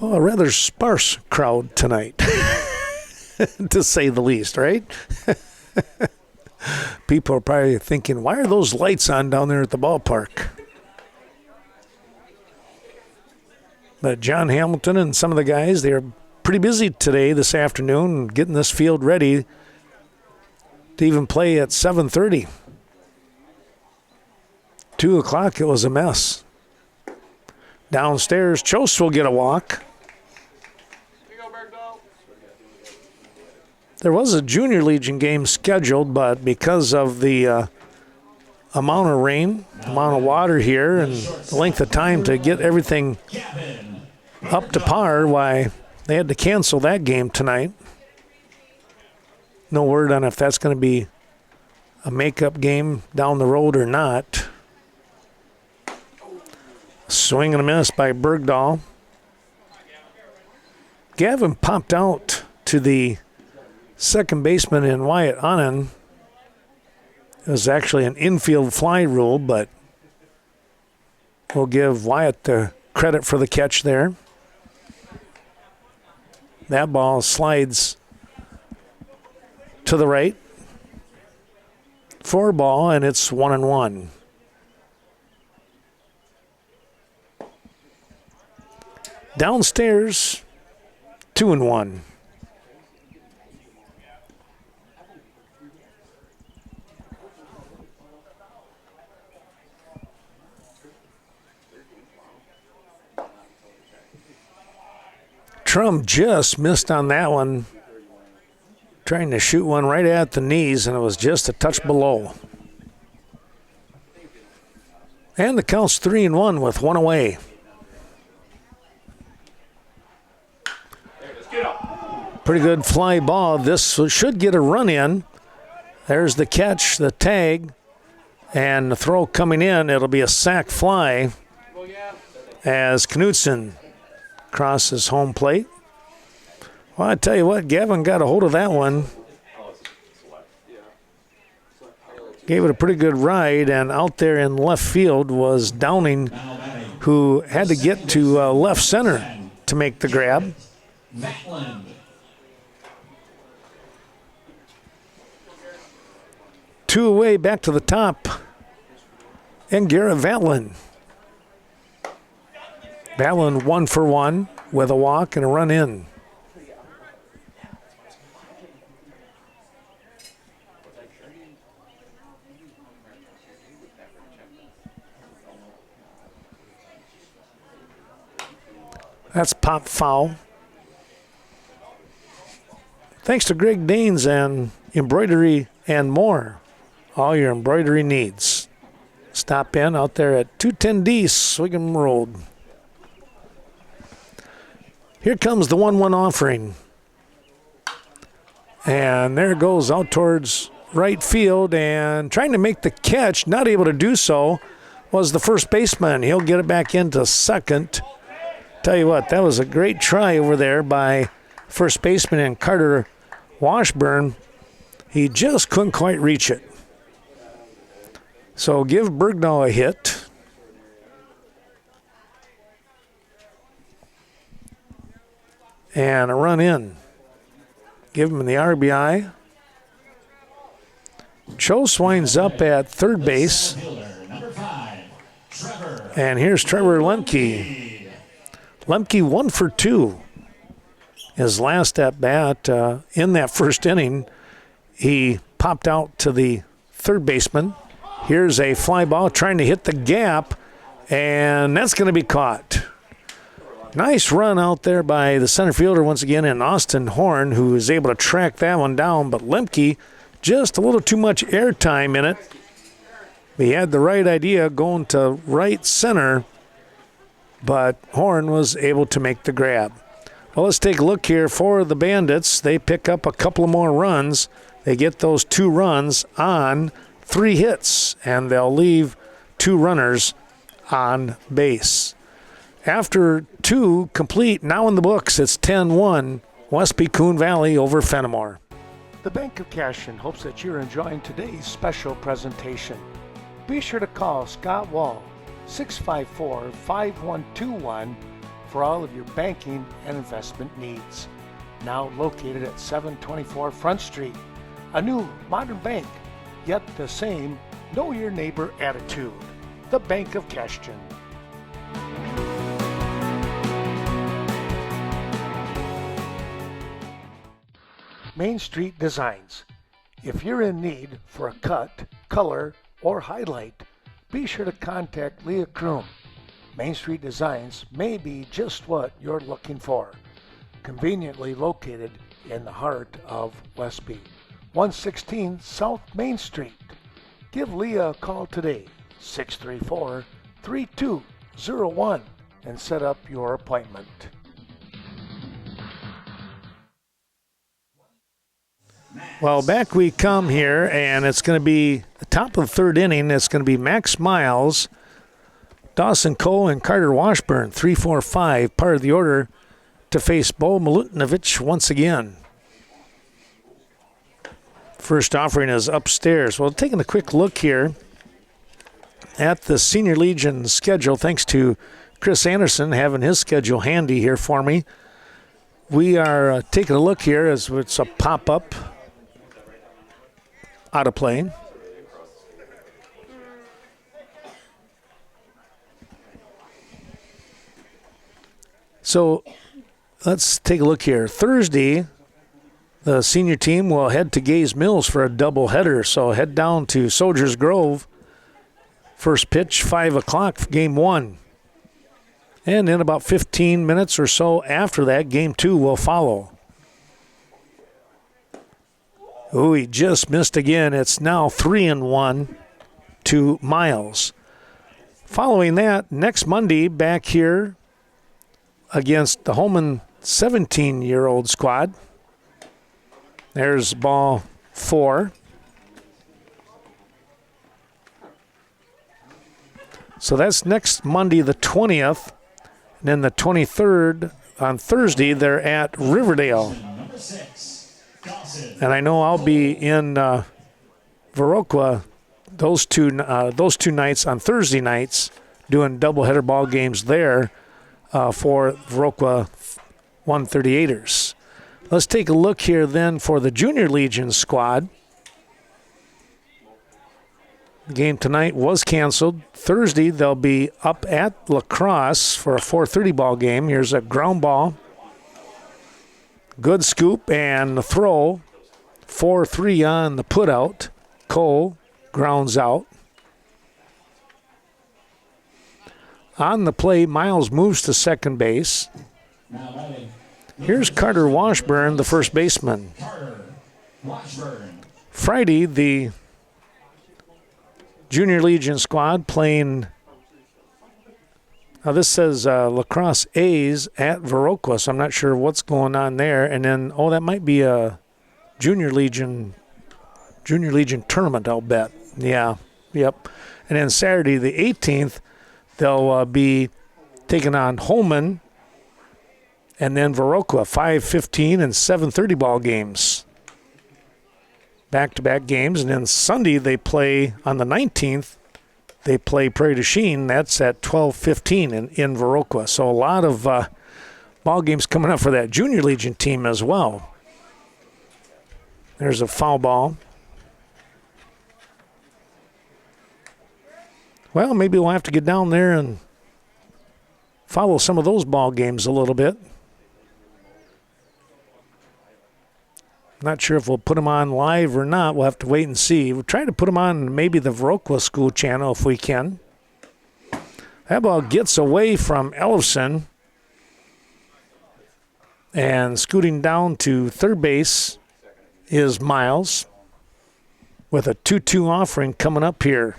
A: Well, a rather sparse crowd tonight, to say the least, right? People are probably thinking, why are those lights on down there at the ballpark? But John Hamilton and some of the guys, they're pretty busy today, this afternoon, getting this field ready to even play at 7:30. 2 o'clock, it was a mess. Downstairs, Chose will get a walk. There was a Junior Legion game scheduled, but because of the amount of rain, amount of water here, and the length of time to get everything up to par, why they had to cancel that game tonight. No word on if that's going to be a makeup game down the road or not. Swing and a miss by Bergdahl. Gavin popped out to the second baseman in Wyatt Annan. It was actually an infield fly rule, but we'll give Wyatt the credit for the catch there. That ball slides to the right. 4 ball, and it's 1-1. Downstairs, 2-1. Trum just missed on that one, trying to shoot one right at the knees, and it was just a touch below. And the count's 3-1 with one away. Pretty good fly ball. This should get a run in. There's the catch, the tag, and the throw coming in. It'll be a sac fly as Knutson crosses home plate. Well, I tell you what, Gavin got a hold of that one. Gave it a pretty good ride, and out there in left field was Downing, who had to get to left center to make the grab. Two away, back to the top. And Garrett Vatlin. Vatlin 1 for 1 with a walk and a run in. That's pop foul. Thanks to Greg Danes and Embroidery and More. All your embroidery needs. Stop in out there at 210D Swigum Road. Here comes the 1-1 offering. And there it goes out towards right field, and trying to make the catch, not able to do so, was the first baseman. He'll get it back into second. Tell you what, that was a great try over there by first baseman and Carter Washburn. He just couldn't quite reach it. So give Bergdahl a hit. And a run in. Give him the RBI. Chose winds up at third base. And here's Trevor Lemke. Lemke 1 for 2. His last at bat in that first inning, he popped out to the third baseman. Here's a fly ball trying to hit the gap, and that's going to be caught. Nice run out there by the center fielder once again, and Austin Horn, who is able to track that one down, but Lemke just a little too much airtime in it. He had the right idea going to right center, but Horn was able to make the grab. Well, let's take a look here for the Bandits. They pick up a couple of more runs. They get those 2 runs on 3 hits, and they'll leave 2 runners on base. After 2 complete, now in the books, it's 10-1, Westby Coon Valley over Fennimore. The Bank of Cashion hopes that you're enjoying today's special presentation. Be sure to call Scott Wall, 654-5121, for all of your banking and investment needs. Now located at 724 Front Street, a new modern bank, yet the same know your neighbor attitude. The Bank of Cashion. Main Street Designs. If you're in need for a cut, color, or highlight, be sure to contact Leah Kroom. Main Street Designs may be just what you're looking for. Conveniently located in the heart of Westby, 116 South Main Street. Give Leah a call today, 634-3201, and set up your appointment. Well, back we come here, and it's going to be the top of the 3rd inning. It's going to be Max Miles, Dawson Cole, and Carter Washburn, 3-4-5, part of the order to face Bo Milutinovic once again. First offering is upstairs. Well, taking a quick look here at the Senior Legion schedule, thanks to Chris Anderson having his schedule handy here for me. We are taking a look here as it's a pop-up out of play. So let's take a look here. Thursday, the senior team will head to Gaze Mills for a doubleheader. So head down to Soldiers Grove. First pitch, 5 o'clock for game 1. And in about 15 minutes or so after that, game 2 will follow. Oh, he just missed again. It's now 3-1 to Miles. Following that, next Monday, back here against the Holman 17-year-old squad. There's ball 4. So that's next Monday, the 20th. And then the 23rd, on Thursday, they're at Riverdale. And I know I'll be in Viroqua those two nights on Thursday nights, doing doubleheader ball games there for Viroqua 138ers. Let's take a look here then for the Junior Legion squad. The game tonight was canceled. Thursday they'll be up at La Crosse for a 4:30 ball game. Here's a ground ball. Good scoop and the throw. 4-3 on the putout. Cole grounds out. On the play, Miles moves to second base. Here's Carter Washburn, the first baseman. Friday, the Junior Legion squad playing, now this says La Crosse A's at Viroqua, so I'm not sure what's going on there. And then, that might be a Junior Legion tournament, I'll bet. Yeah, yep. And then Saturday, the 18th, they'll be taking on Holman and then Viroqua, 5:15 and 7:30 ball games. Back-to-back games. And then Sunday they play, on the 19th, they play Prairie du Chien. That's at 12:15 in Viroqua. So a lot of ball games coming up for that Junior Legion team as well. There's a foul ball. Well, maybe we'll have to get down there and follow some of those ball games a little bit. Not sure if we'll put them on live or not. We'll have to wait and see. We'll try to put them on maybe the Viroqua School channel if we can. That ball gets away from Ellefson. And scooting down to third base is Miles with a 2-2 offering coming up here.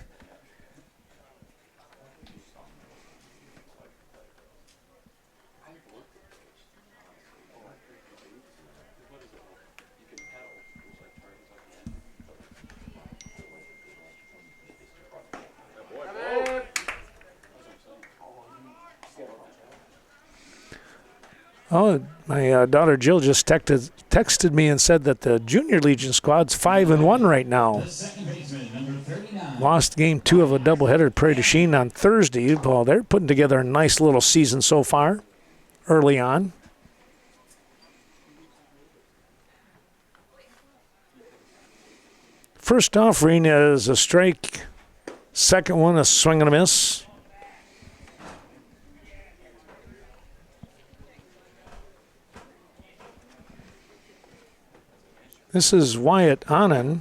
A: Oh, my daughter Jill just texted me and said that the Junior Legion squad's 5-1 right now.
C: The second baseman, number 39.
A: Lost game 2 of a doubleheader at Prairie du Chien on Thursday. Well, they're putting together a nice little season so far, early on. First offering is a strike. Second one, a swing and a miss. This is Wyatt Anand.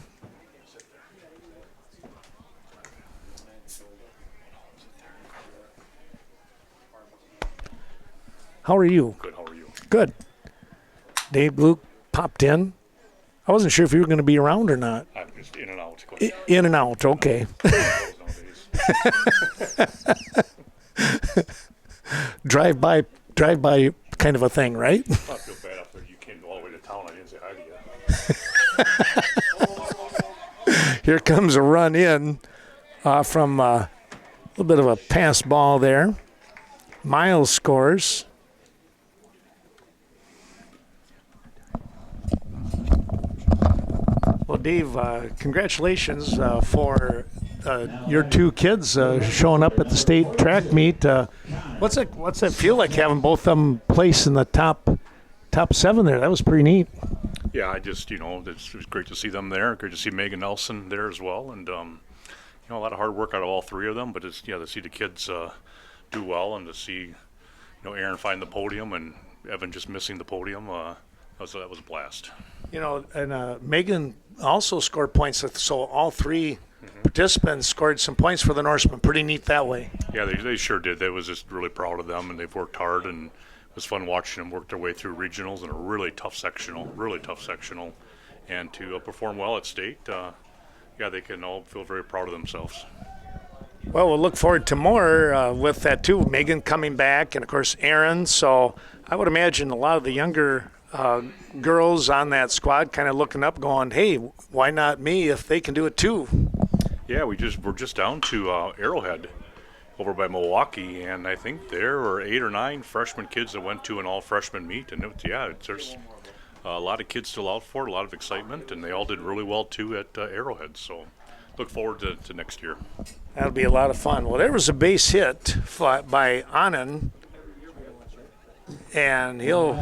A: How are you?
F: Good, how are you?
A: Good. Dave Luke popped in. I wasn't sure if you were going to be around or not.
F: I'm just in and out.
A: In and out, okay. Drive by kind of a thing, right?
F: I feel bad after you came all the way to town. I didn't say hi to you.
A: Here comes a run in from a little bit of a pass ball there. Miles scores. Well, Dave, congratulations for your two kids showing up at the state track meet. What's it feel like having both of them place in the top 7 there? That was pretty neat.
F: Yeah, it was great to see them there. Great to see Megan Nelson there as well. And, a lot of hard work out of all three of them. But it's, to see the kids do well and to see, Aaron find the podium and Evan just missing the podium, that was a blast.
A: And Megan also scored points, so all three participants scored some points for the Norsemen. Pretty neat that way.
F: Yeah, they sure did. They was just really proud of them, and they've worked hard, and it was fun watching them work their way through regionals and a really tough sectional, and to perform well at state. They can all feel very proud of themselves.
A: Well, we'll look forward to more with that too. Megan coming back, and of course Aaron. So I would imagine a lot of the younger girls on that squad kind of looking up, going, "Hey, why not me if they can do it too?"
F: Yeah, we're just down to Arrowhead over by Milwaukee, and I think there were 8 or 9 freshman kids that went to an all-freshman meet, and there's a lot of kids still out for it, a lot of excitement, and they all did really well too at Arrowhead. So look forward to next year.
A: That'll be a lot of fun. Well, there was a base hit by Anand, and he'll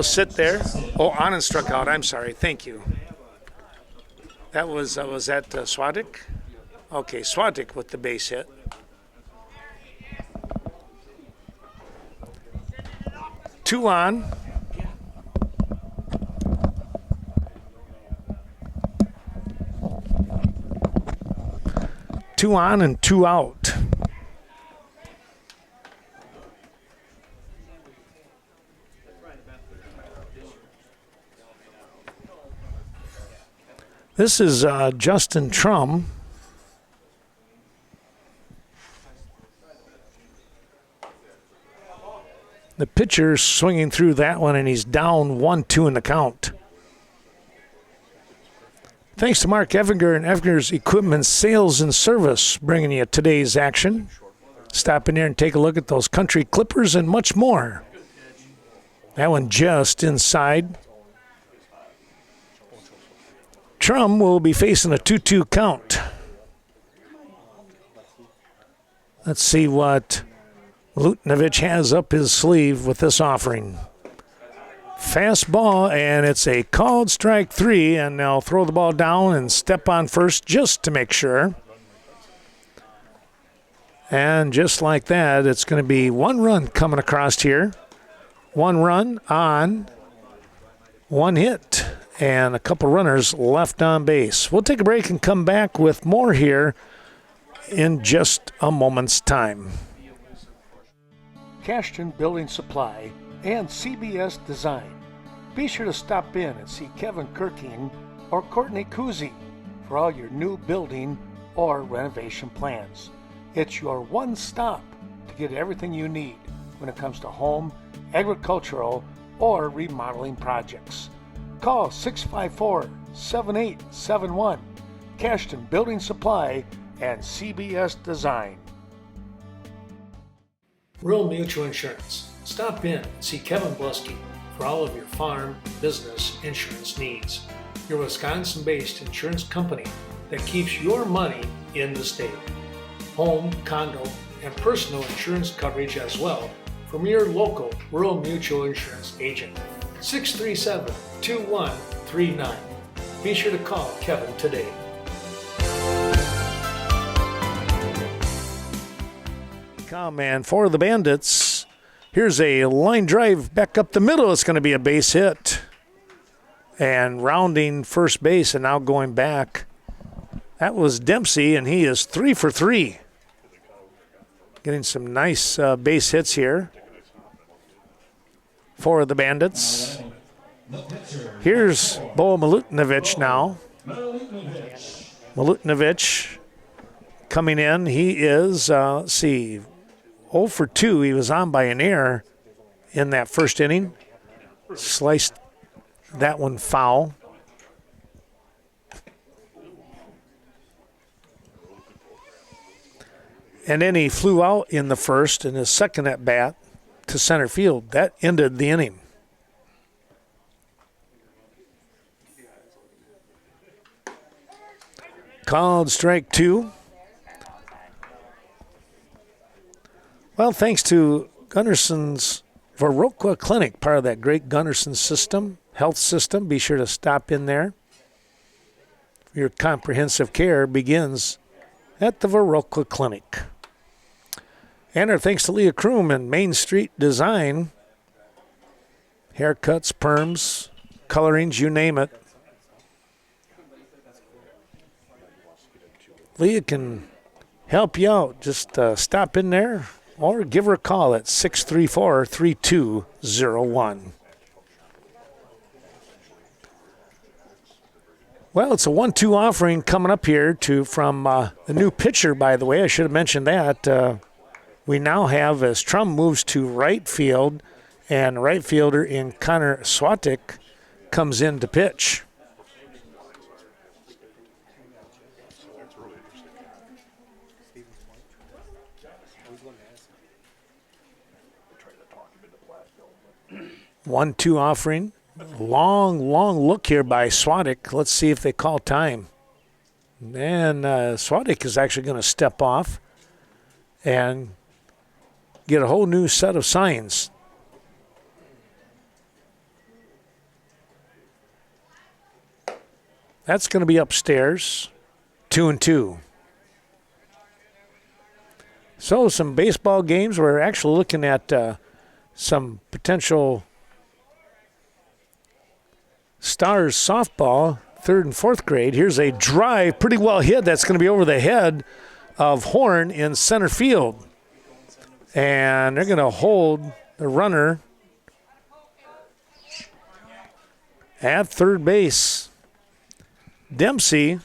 A: sit there. Oh, Anand struck out. I'm sorry. Thank you. That was that Swadik? Okay, Swadik with the base hit. Two on. Two on and 2 out. This is Justin Trum. The pitcher's swinging through that one, and he's down 1-2 in the count. Thanks to Mark Evinger and Evinger's Equipment Sales and Service, bringing you today's action. Stop in here and take a look at those country clippers and much more. That one just inside. Trum will be facing a 2-2 count. Let's see what Lutnovich has up his sleeve with this offering. Fastball, and it's a called strike 3, and they'll throw the ball down and step on first just to make sure. And just like that, it's going to be 1 run coming across here. 1 run on 1 hit, and a couple runners left on base. We'll take a break and come back with more here in just a moment's time. Cashton Building Supply and CBS Design. Be sure to stop in and see Kevin Kirking or Courtney Kuzi for all your new building or renovation plans. It's your one stop to get everything you need when it comes to home, agricultural, or remodeling projects. Call 654-7871, Cashton Building Supply and CBS Design. Rural Mutual Insurance. Stop in and see Kevin Blusky for all of your farm, business, insurance needs. Your Wisconsin-based insurance company that keeps your money in the state. Home, condo, and personal insurance coverage as well from your local rural mutual insurance agent. 637-2139. Be sure to call Kevin today. And for the Bandits, here's a line drive back up the middle. It's going to be a base hit. And rounding first base and now going back. That was Dempsey, and he is 3 for 3. Getting some nice base hits here for the Bandits. Here's Bo Milutinovic now. Milutinovic coming in. He is, let's see, 0 for 2. He was on by an error in that first inning. Sliced that one foul. And then he flew out in the first in his second at bat to center field. That ended the inning. Called strike 2. Well, thanks to Gunnarson's Viroqua Clinic, part of that great Gunnarsson system, health system. Be sure to stop in there. Your comprehensive care begins at the Viroqua Clinic. And our thanks to Leah Kroom and Main Street Design. Haircuts, perms, colorings, you name it. Leah can help you out. Just stop in there or give her a call at 634-3201. Well, it's a 1-2 offering coming up here from a new pitcher, by the way. I should have mentioned that. We now have, as Trum moves to right field, and right fielder in Connor Swatik comes in to pitch. One-two offering. Long look here by Swatik. Let's see if they call time. And Swatik is actually going to step off and get a whole new set of signs. That's going to be upstairs. 2-2. So some baseball games. We're actually looking at some potential Stars softball, 3rd and 4th grade. Here's a drive, pretty well hit. That's going to be over the head of Horn in center field. And they're going to hold the runner at third base. Dempsey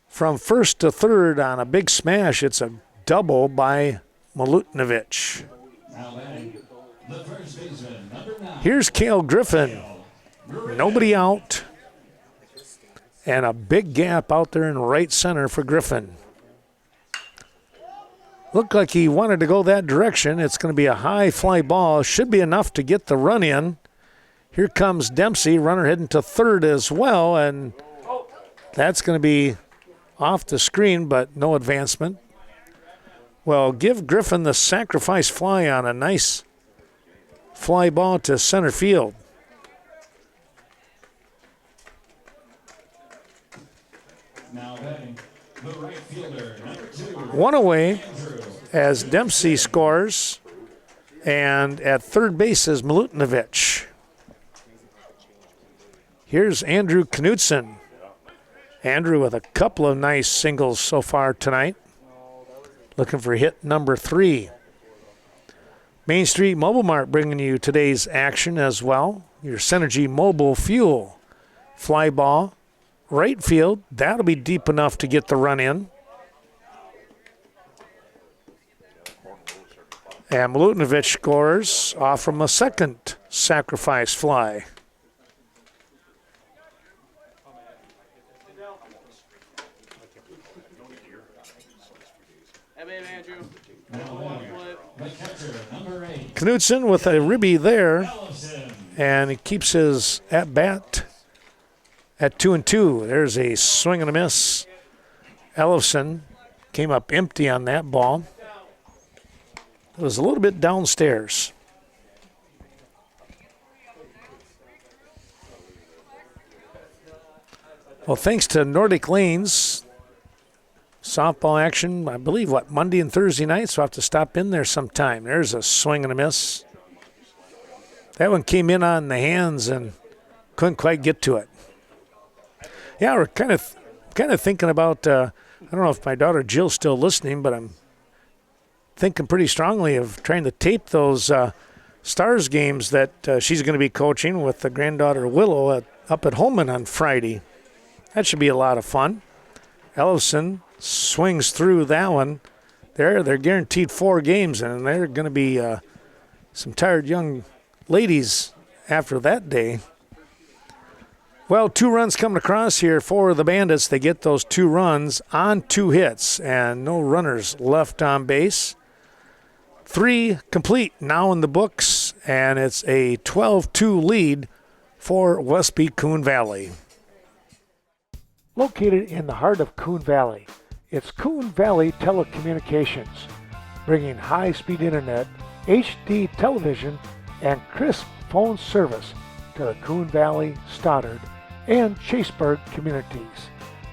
A: from first to third on a big smash. It's a double by Milutinovic. Here's Cale Griffin. Nobody out. And a big gap out there in right center for Griffin. Looked like he wanted to go that direction. It's going to be a high fly ball. Should be enough to get the run in. Here comes Dempsey, runner heading to third as well. And that's going to be off the screen, but no advancement. Well, give Griffin the sacrifice fly on a nice fly ball to center field.
C: Now batting, the right fielder, number 2.
A: One away as Dempsey scores. And at third base is Milutinovic. Here's Andrew Knudsen. Andrew with a couple of nice singles so far tonight. Looking for hit number 3. Main Street Mobile Mart bringing you today's action as well. Your Synergy Mobile Fuel. Fly ball. Right field, that'll be deep enough to get the run in. And Milutinovic scores off from a second sacrifice fly.
C: The catcher, number 8.
A: Knudsen with a ribby there,
C: Ellison.
A: and he keeps his at-bat at 2-2. There's a swing and a miss. Ellison came up empty on that ball. It was a little bit downstairs. Well, thanks to Nordic Lanes, softball action, I believe, Monday and Thursday nights. So I'll have to stop in there sometime. There's a swing and a miss. That one came in on the hands and couldn't quite get to it. Yeah, we're kind of thinking about, I don't know if my daughter Jill's still listening, but I'm thinking pretty strongly of trying to tape those Stars games that she's going to be coaching with the granddaughter Willow up at Holman on Friday. That should be a lot of fun. Ellison swings through that one. They're guaranteed 4 games, and they're going to be some tired young ladies after that day. Well, 2 runs coming across here for the Bandits. They get those 2 runs on 2 hits, and no runners left on base. 3 complete now in the books, and it's a 12-2 lead for Westby Coon Valley. Located in the heart of Coon Valley, it's Coon Valley Telecommunications, bringing high-speed internet, HD television, and crisp phone service to the Coon Valley, Stoddard, and Chaseburg communities.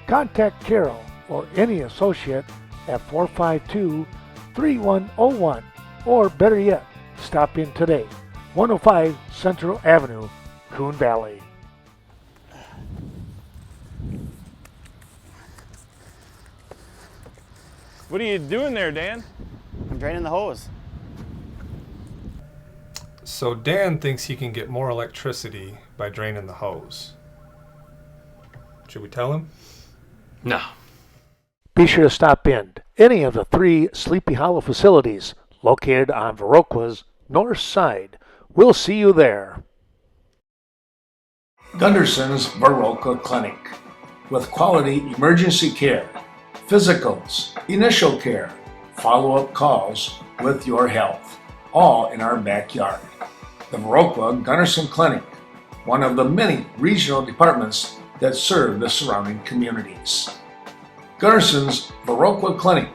A: Contact Carol or any associate at 452-3101, or better yet, stop in today, 105 Central Avenue, Coon Valley.
G: What are you doing there, Dan?
H: I'm draining the hose.
I: So Dan thinks he can get more electricity by draining the hose. Should we tell him?
G: No.
A: Be sure to stop in any of the 3 Sleepy Hollow facilities located on Viroqua's north side. We'll see you there. Gunderson's Viroqua Clinic, with quality emergency care, physicals, initial care, follow-up calls with your health, all in our backyard. The Viroqua Gunderson Clinic, one of the many regional departments that serve the surrounding communities. Gunderson's Viroqua Clinic,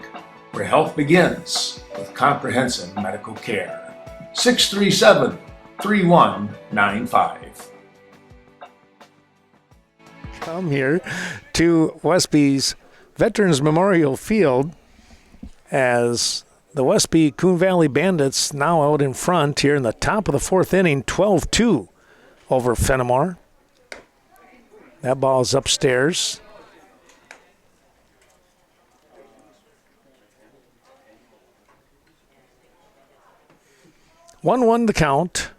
A: where health begins with comprehensive medical care. 637-3195. Come here to Westby's Veterans Memorial Field as the Westby Coon Valley Bandits now out in front here in the top of the 4th inning, 12-2 over Fennimore. That ball is upstairs. One the count.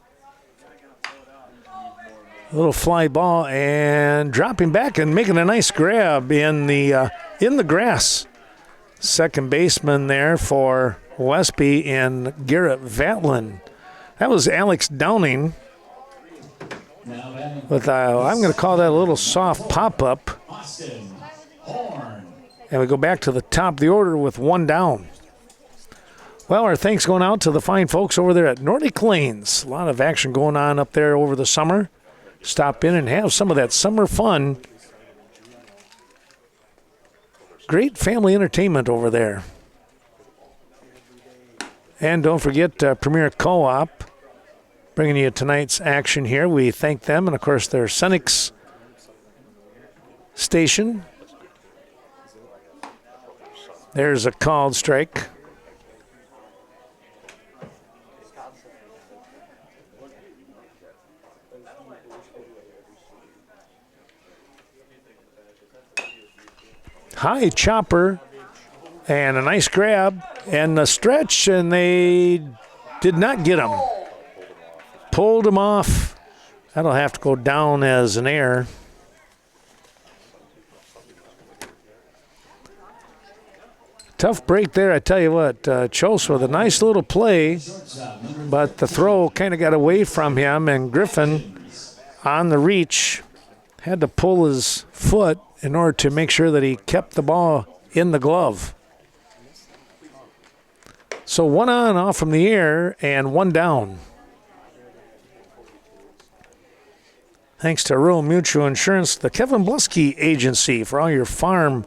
A: A little fly ball and dropping back and making a nice grab in the grass. Second baseman there for Westby in Garrett Vatlin. That was Alex Downing with I'm going to call that a little soft pop-up.
C: Austin Horn.
A: And we go back to the top of the order with 1 down. Well, our thanks going out to the fine folks over there at Nordic Lanes. A lot of action going on up there over the summer. Stop in and have some of that summer fun. Great family entertainment over there. And don't forget Premier Co-op bringing you tonight's action here. We thank them, and of course their Senix station. There's a called strike. High chopper and a nice grab and a stretch, and they did not get him. Pulled him off. That'll have to go down as an error. Tough break there, I tell you what. Chos with a nice little play, but the throw kind of got away from him, and Griffin on the reach had to pull his foot in order to make sure that he kept the ball in the glove. So one on off from the air and one down. Thanks to Rural Mutual Insurance, the Kevin Blusky Agency for all your farm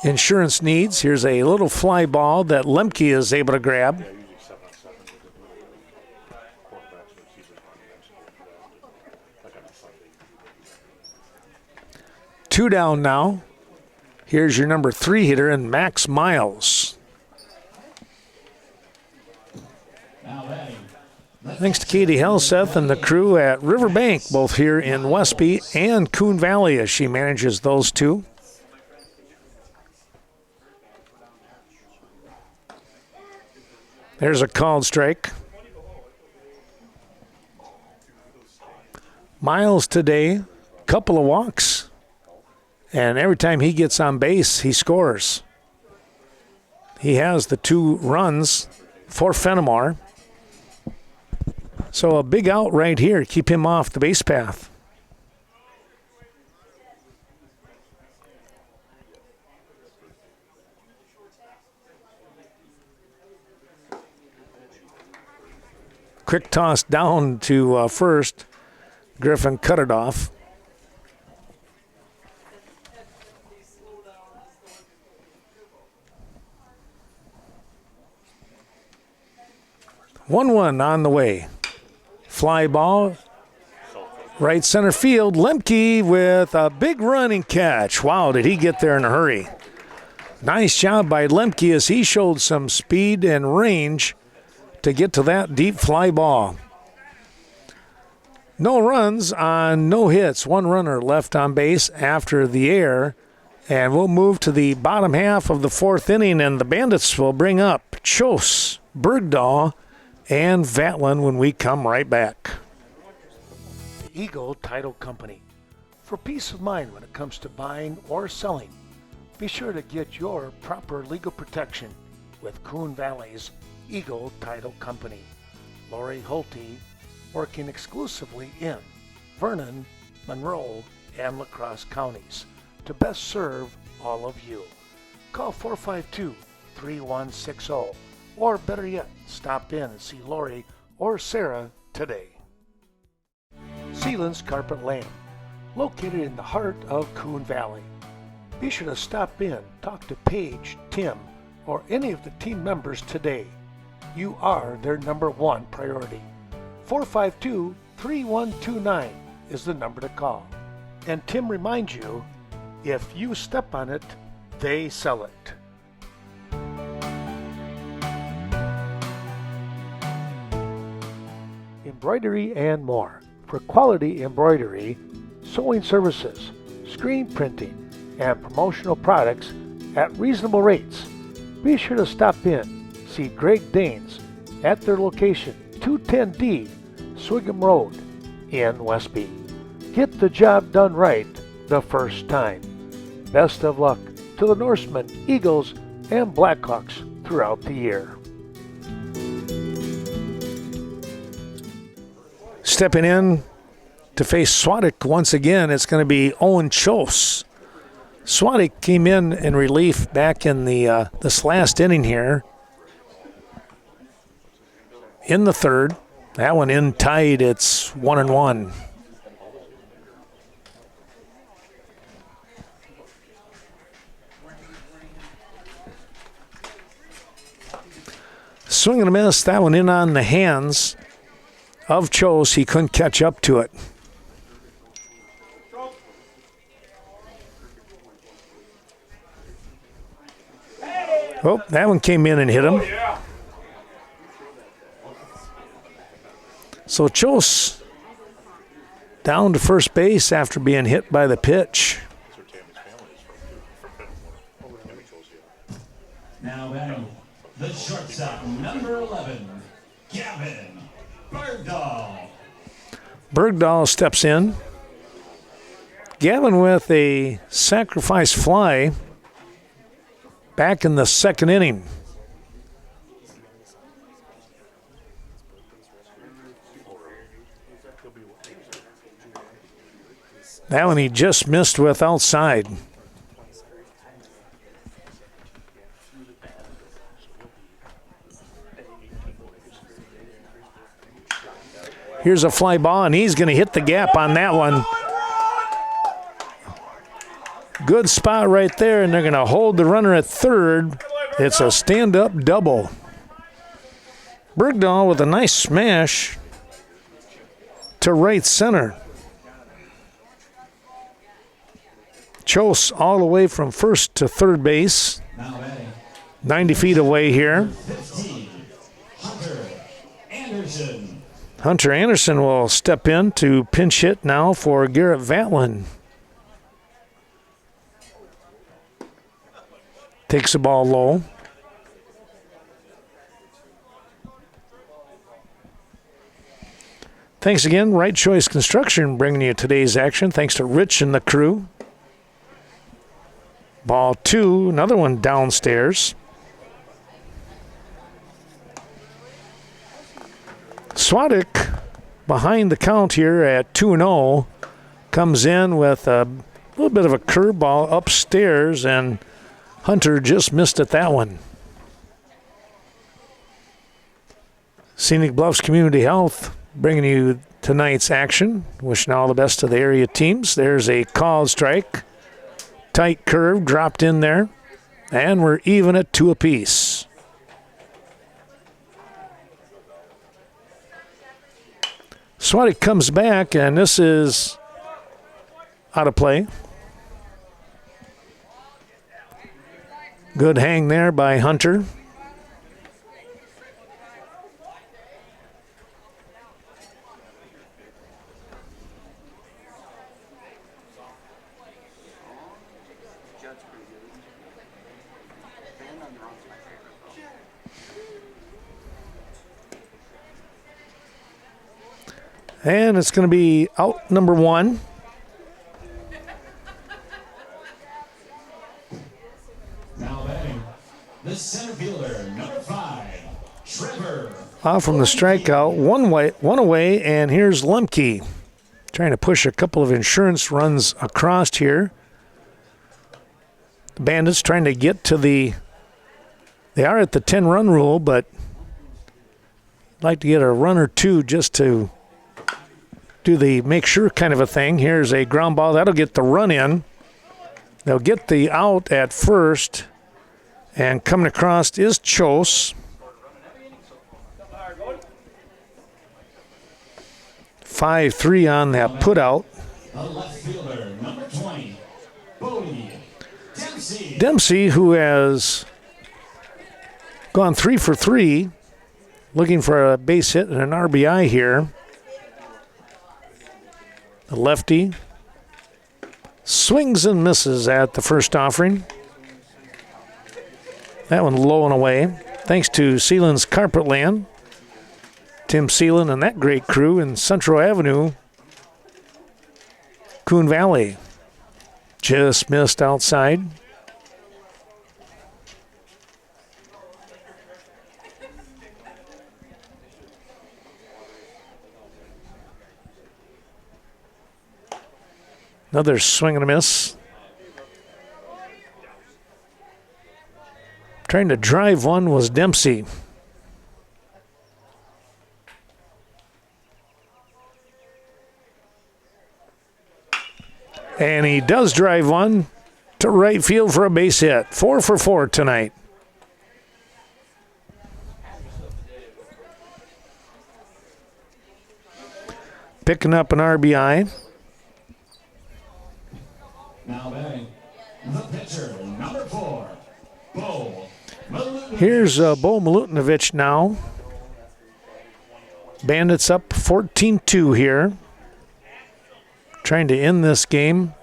A: insurance needs. Here's a little fly ball that Lemke is able to grab. Two down now. Here's your number 3 hitter in Max Miles. Thanks to Katie Helseth and the crew at Riverbank, both here in Westby and Coon Valley as she manages those two. There's a called strike. Miles today, couple of walks, and every time he gets on base, he scores. He has the 2 runs for Fennimore. So a big out right here, keep him off the base path. Quick toss down to first. Griffin cut it off. One on the way. Fly ball, right center field. Lemke with a big running catch. Wow, did he get there in a hurry. Nice job by Lemke as he showed some speed and range to get to that deep fly ball. No runs on no hits. 1 runner left on base after the air. And we'll move to the bottom half of the 4th inning, and the Bandits will bring up Chose, Bergdahl, and Vatlin when we come right back. The Eagle Title Company. For peace of mind when it comes to buying or selling, be sure to get your proper legal protection with Coon Valley's Eagle Title Company. Lori Holte, working exclusively in Vernon, Monroe, and La Crosse counties to best serve all of you. Call 452-3160. Or better yet, stop in and see Lori or Sarah today. Sealand's Carpet Lamb, located in the heart of Coon Valley. Be sure to stop in, talk to Paige, Tim, or any of the team members today. You are their number 1 priority. 452-3129 is the number to call. And Tim reminds you, if you step on it, they sell it. Embroidery and more. For quality embroidery, sewing services, screen printing, and promotional products at reasonable rates. Be sure to stop in, see Greg Danes at their location, 210D Swigum Road in Westby. Get the job done right the first time. Best of luck to the Norsemen, Eagles, and Blackhawks throughout the year. Stepping in to face Swadek once again, it's going to be Owen Chose. Swadek came in relief back in this last inning here. In the 3rd. That one in tied. It's 1-1. Swing and a miss. That one in on the hands of Chose. He couldn't catch up to it. Oh, that one came in and hit him. So Chose down to first base after being hit by the pitch.
C: Now batting the shortstop, number 11, Gavin Bergdahl.
A: Bergdahl steps in. Gavin with a sacrifice fly back in the 2nd inning. That one he just missed with outside. Here's a fly ball, and he's going to hit the gap on that one. Good spot right there, and they're going to hold the runner at third. It's a stand-up double. Bergdahl with a nice smash to right center. Chose all the way from first to third base. 90 feet away here.
C: 15, Hunter Anderson.
A: Hunter Anderson will step in to pinch hit now for Garrett Vatlin. Takes the ball low. Thanks again, Right Choice Construction, bringing you today's action. Thanks to Rich and the crew. Ball 2, another one downstairs. Swadek behind the count here at 2-0 comes in with a little bit of a curveball upstairs, and Hunter just missed at that one. Scenic Bluffs Community Health bringing you tonight's action. Wishing all the best to the area teams. There's a called strike. Tight curve dropped in there, and we're even at 2 apiece. Swadek comes back, and this is out of play. Good hang there by Hunter. And it's going to be out number 1.
C: Now batting, the center fielder, number 5, Trevor.
A: Off from the strikeout, one away, and here's Lemke trying to push a couple of insurance runs across here. The Bandits trying to get to they are at the 10-run rule, but like to get a run or two just to do the make sure kind of a thing. Here's a ground ball. That'll get the run in. They'll get the out at first. And coming across is Chose. 5-3 on that put out.
C: The left fielder, number 20, Bodie Dempsey.
A: Dempsey, who has gone 3 for 3, looking for a base hit and an RBI here. The lefty swings and misses at the first offering. That one low and away. Thanks to Sealand's Carpetland. Tim Sealand and that great crew in Central Avenue, Coon Valley. Just missed outside. Another swing and a miss. Trying to drive one was Dempsey. And he does drive one to right field for a base hit. 4 for 4 tonight. Picking up an RBI.
C: Now batting, the pitcher, number 4, Bo Milutinovic.
A: Here's Bo Milutinovic now. Bandits up 14-2 here. Trying to end this game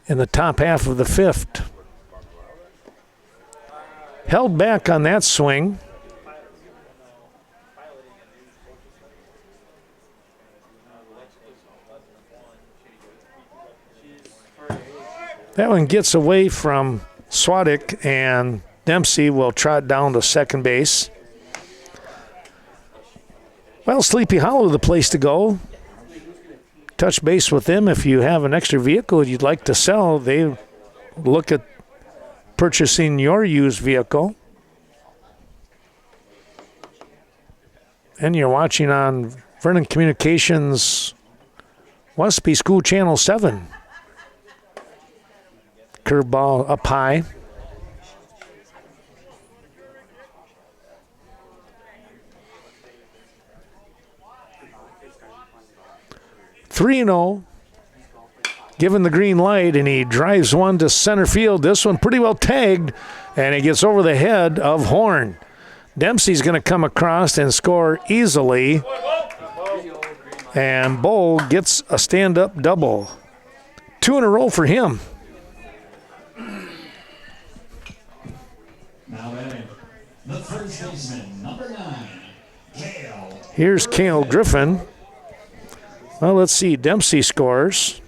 A: in the top half of the 5th. Held back on that swing. That one gets away from Swadek, and Dempsey will trot down to second base. Well, Sleepy Hollow, the place to go. Touch base with them if you have an extra vehicle you'd like to sell. They look at purchasing your used vehicle. And you're watching on Vernon Communications Westby School Channel 7. Curveball up high. Three and 0. Given the green light, and he drives one to center field. This one pretty well tagged, and it gets over the head of Horn. Dempsey's going to come across and score easily. And Bull gets a stand-up double. 2 in a row for him.
C: Now batting, the first baseman, number 9, Cale.
A: Here's Cale Griffin. Well, let's see. Dempsey scores.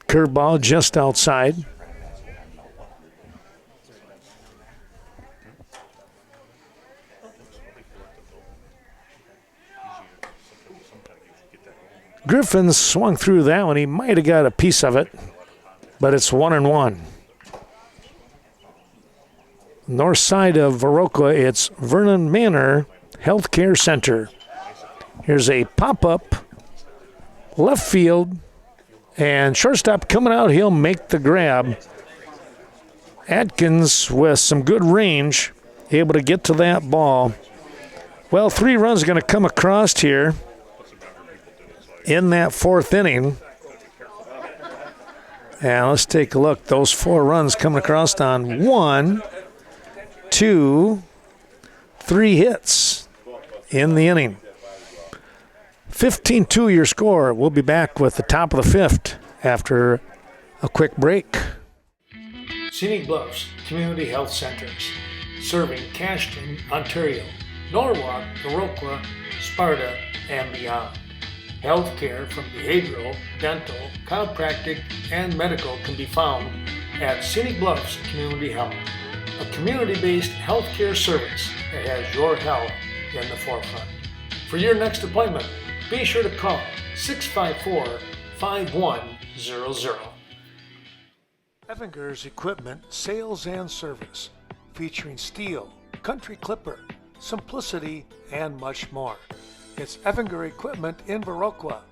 A: Curveball just outside. Griffin swung through that one. He might have got a piece of it, but it's 1-1. North side of Viroqua, it's Vernon Manor Healthcare Center. Here's a pop-up left field, and shortstop coming out. He'll make the grab. Atkins with some good range, able to get to that ball. Well, 3 runs are going to come across here in that 4th inning. And let's take a look. Those 4 runs coming across on 1, 2, 3 hits in the inning. 15-2 your score. We'll be back with the top of the 5th after a quick break. Scenic Bluffs Community Health Centers, serving Cashton, Ontario, Norwalk, Viroqua, Sparta, and beyond. Healthcare from behavioral, dental, chiropractic, and medical can be found at Scenic Bluffs Community Health, a community-based healthcare service that has your health in the forefront. For your next appointment, be sure to call 654-5100. Evinger's Equipment Sales and Service, featuring steel, country clipper, simplicity, and much more. It's Evinger Equipment in Viroqua.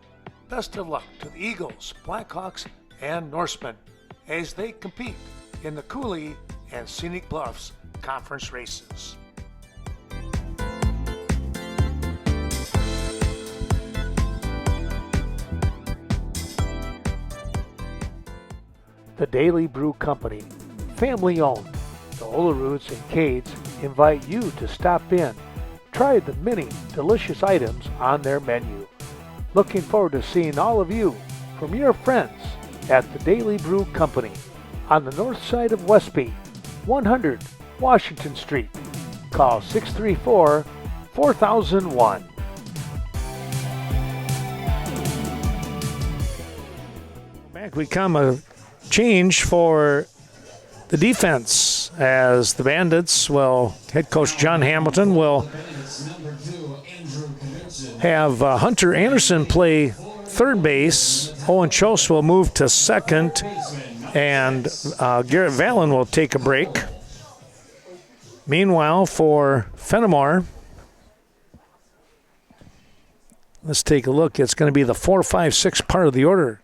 A: Best of luck to the Eagles, Blackhawks, and Norsemen as they compete in the Cooley and Scenic Bluffs conference races. The Daily Brew Company, family owned. The Oleroots and Cades invite you to stop in. Try the many delicious items on their menu. Looking forward to seeing all of you from your friends at the Daily Brew Company on the north side of Westby, 100 Washington Street. Call 634-4001. Back we come, a change for the defense as the Bandits will, head coach John Hamilton will have Hunter Anderson play third base. Owen Chose will move to second, and Garrett Vallon will take a break. Meanwhile, for Fennimore, let's take a look. It's going to be the 4, 5, 6 part of the order.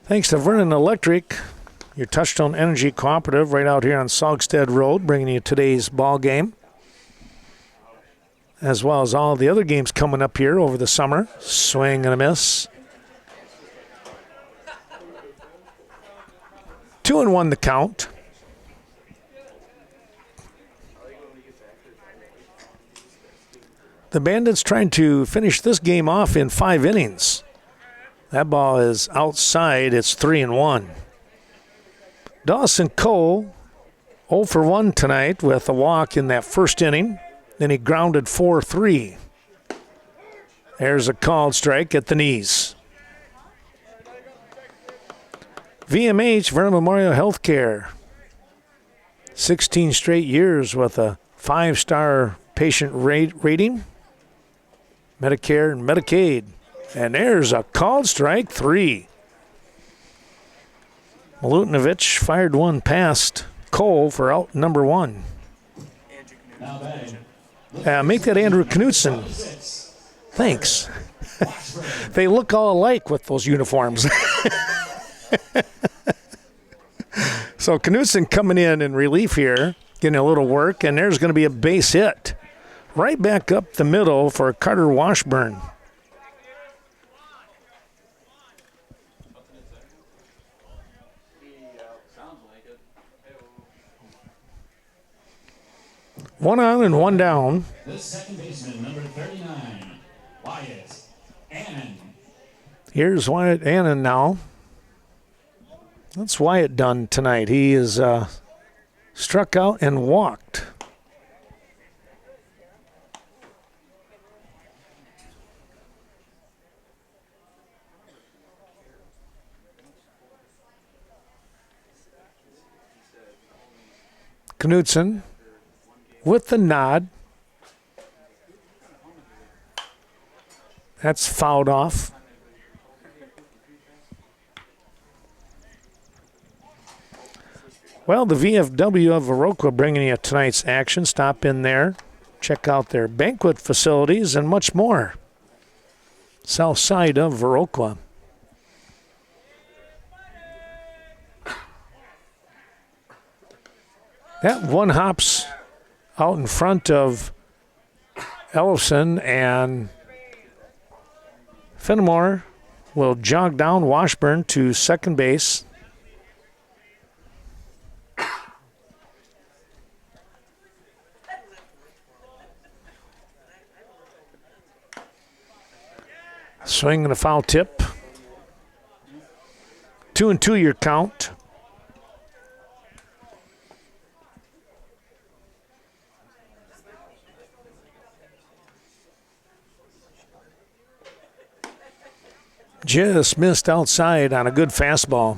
A: Thanks to Vernon Electric, your Touchstone Energy Cooperative right out here on Saugstead Road, bringing you today's ball game, as well as all the other games coming up here over the summer. Swing and a miss. 2-1 the count. The Bandits trying to finish this game off in 5 innings. That ball is outside. It's 3-1. Dawson Cole, 0 for 1 tonight with a walk in that first inning. Then he grounded 4-3. There's a called strike at the knees. VMH, Vernon Memorial Healthcare. 16 straight years with a 5-star patient rating, Medicare and Medicaid. And there's a called strike 3. Milutinovic fired one past Cole for out number 1. Make that Andrew Knutson. Thanks. They look all alike with those uniforms. So Knutson coming in relief here, getting a little work, and there's going to be a base hit. Right back up the middle for Carter Washburn. One on and one down.
C: The second baseman, number 39, Wyatt Annan.
A: Here's Wyatt Annan now. That's Wyatt done tonight. He is struck out and walked. Knutson with the nod. That's fouled off. Well, the VFW of Viroqua bringing you tonight's action. Stop in there, check out their banquet facilities and much more. South side of Viroqua. That one hops out in front of Ellison, and Fennimore will jog down Washburn to second base. Swing and a foul tip. 2-2 your count. Just missed outside on a good fastball.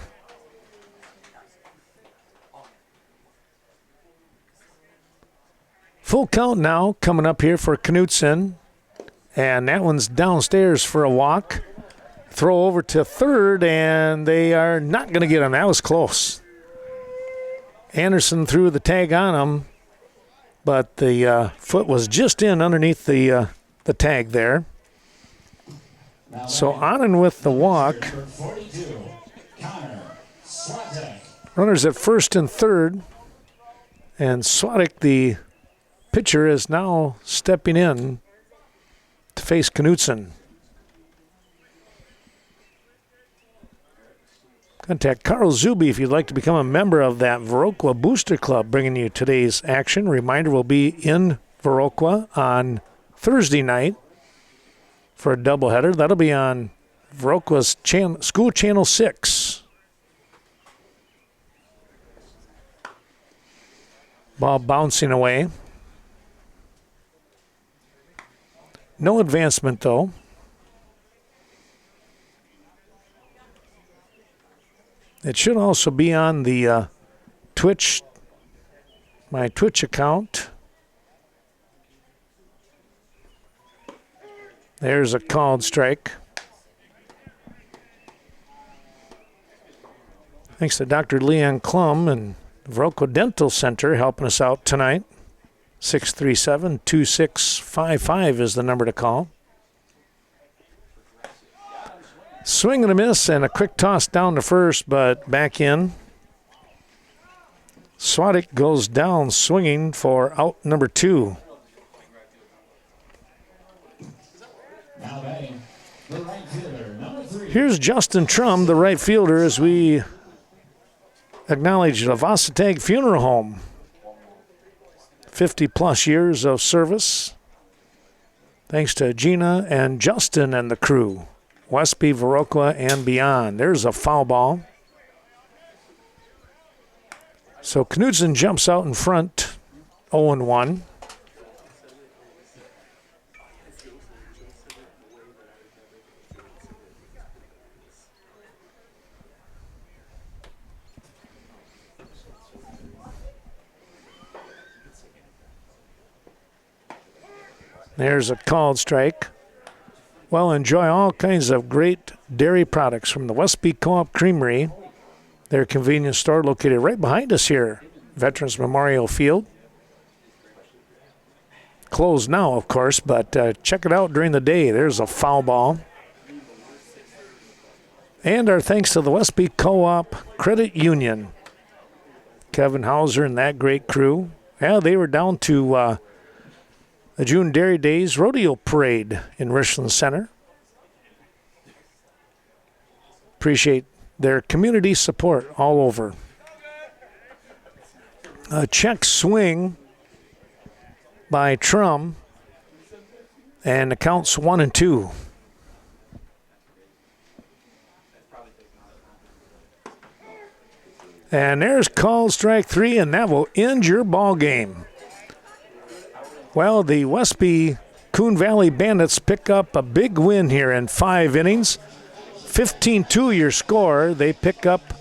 A: Full count now coming up here for Knutson. And that one's downstairs for a walk. Throw over to third, and they are not going to get him. That was close. Anderson threw the tag on him, but the foot was just in underneath the tag there. So on and with the walk. Runners at first and third. And Swadek, the pitcher, is now stepping in to face Knutson. Contact Carl Zuby if you'd like to become a member of that Viroqua Booster Club, bringing you today's action. Reminder, we'll be in Viroqua on Thursday night for a doubleheader. That'll be on Viroqua's School Channel 6. Ball bouncing away. No advancement, though. It should also be on the Twitch, my Twitch account. There's a called strike. Thanks to Dr. Leanne Klum and Viroqua Dental Center helping us out tonight. 637-2655 is the number to call. Swing and a miss and a quick toss down to first, but back in. Swadek goes down swinging for out number 2. Here's Justin Trum, the right fielder, as we acknowledge the Vasatag Funeral Home. 50-plus years of service. Thanks to Gina and Justin and the crew. Westby, Viroqua, and beyond. There's a foul ball. So Knudsen jumps out in front, 0-1. There's a called strike. Well, enjoy all kinds of great dairy products from the Westby Co-op Creamery, their convenience store located right behind us here, Veterans Memorial Field. Closed now, of course, but check it out during the day. There's a foul ball. And our thanks to the Westby Co-op Credit Union. Kevin Hauser and that great crew. Yeah, they were down to the June Dairy Days Rodeo Parade in Richland Center. Appreciate their community support all over. A check swing by Trum, and the counts 1 and 2. And there's called strike 3, and that will end your ball game. Well, the Westby Coon Valley Bandits pick up a big win here in 5 innings. 15-2 your score. They pick up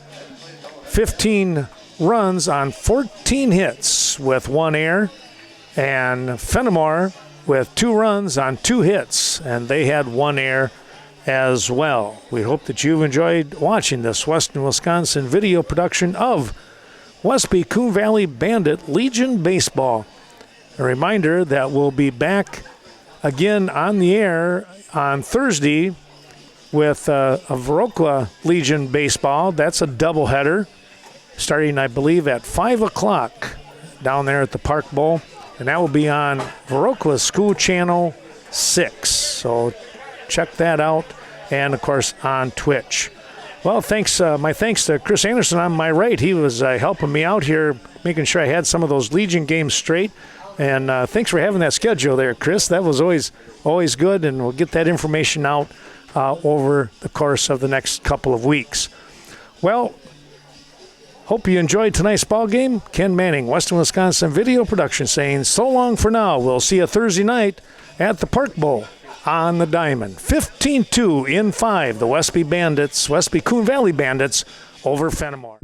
A: 15 runs on 14 hits with 1 error. And Fennimore with 2 runs on 2 hits, and they had 1 error as well. We hope that you've enjoyed watching this Western Wisconsin video production of Westby Coon Valley Bandit Legion Baseball. A reminder that we'll be back again on the air on Thursday with a Viroqua Legion Baseball. That's a doubleheader starting, I believe, at 5 o'clock down there at the Park Bowl. And that will be on Viroqua School Channel 6. So check that out. And, of course, on Twitch. Well, my thanks to Chris Anderson on my right. He was helping me out here, making sure I had some of those Legion games straight. And thanks for having that schedule there, Chris. That was always good, and we'll get that information out over the course of the next couple of weeks. Well, hope you enjoyed tonight's ball game. Ken Manning, Western Wisconsin Video Production, saying so long for now. We'll see you Thursday night at the Park Bowl on the Diamond. 15-2 in 5, the Westby Bandits, Westby Coon Valley Bandits over Fennimore.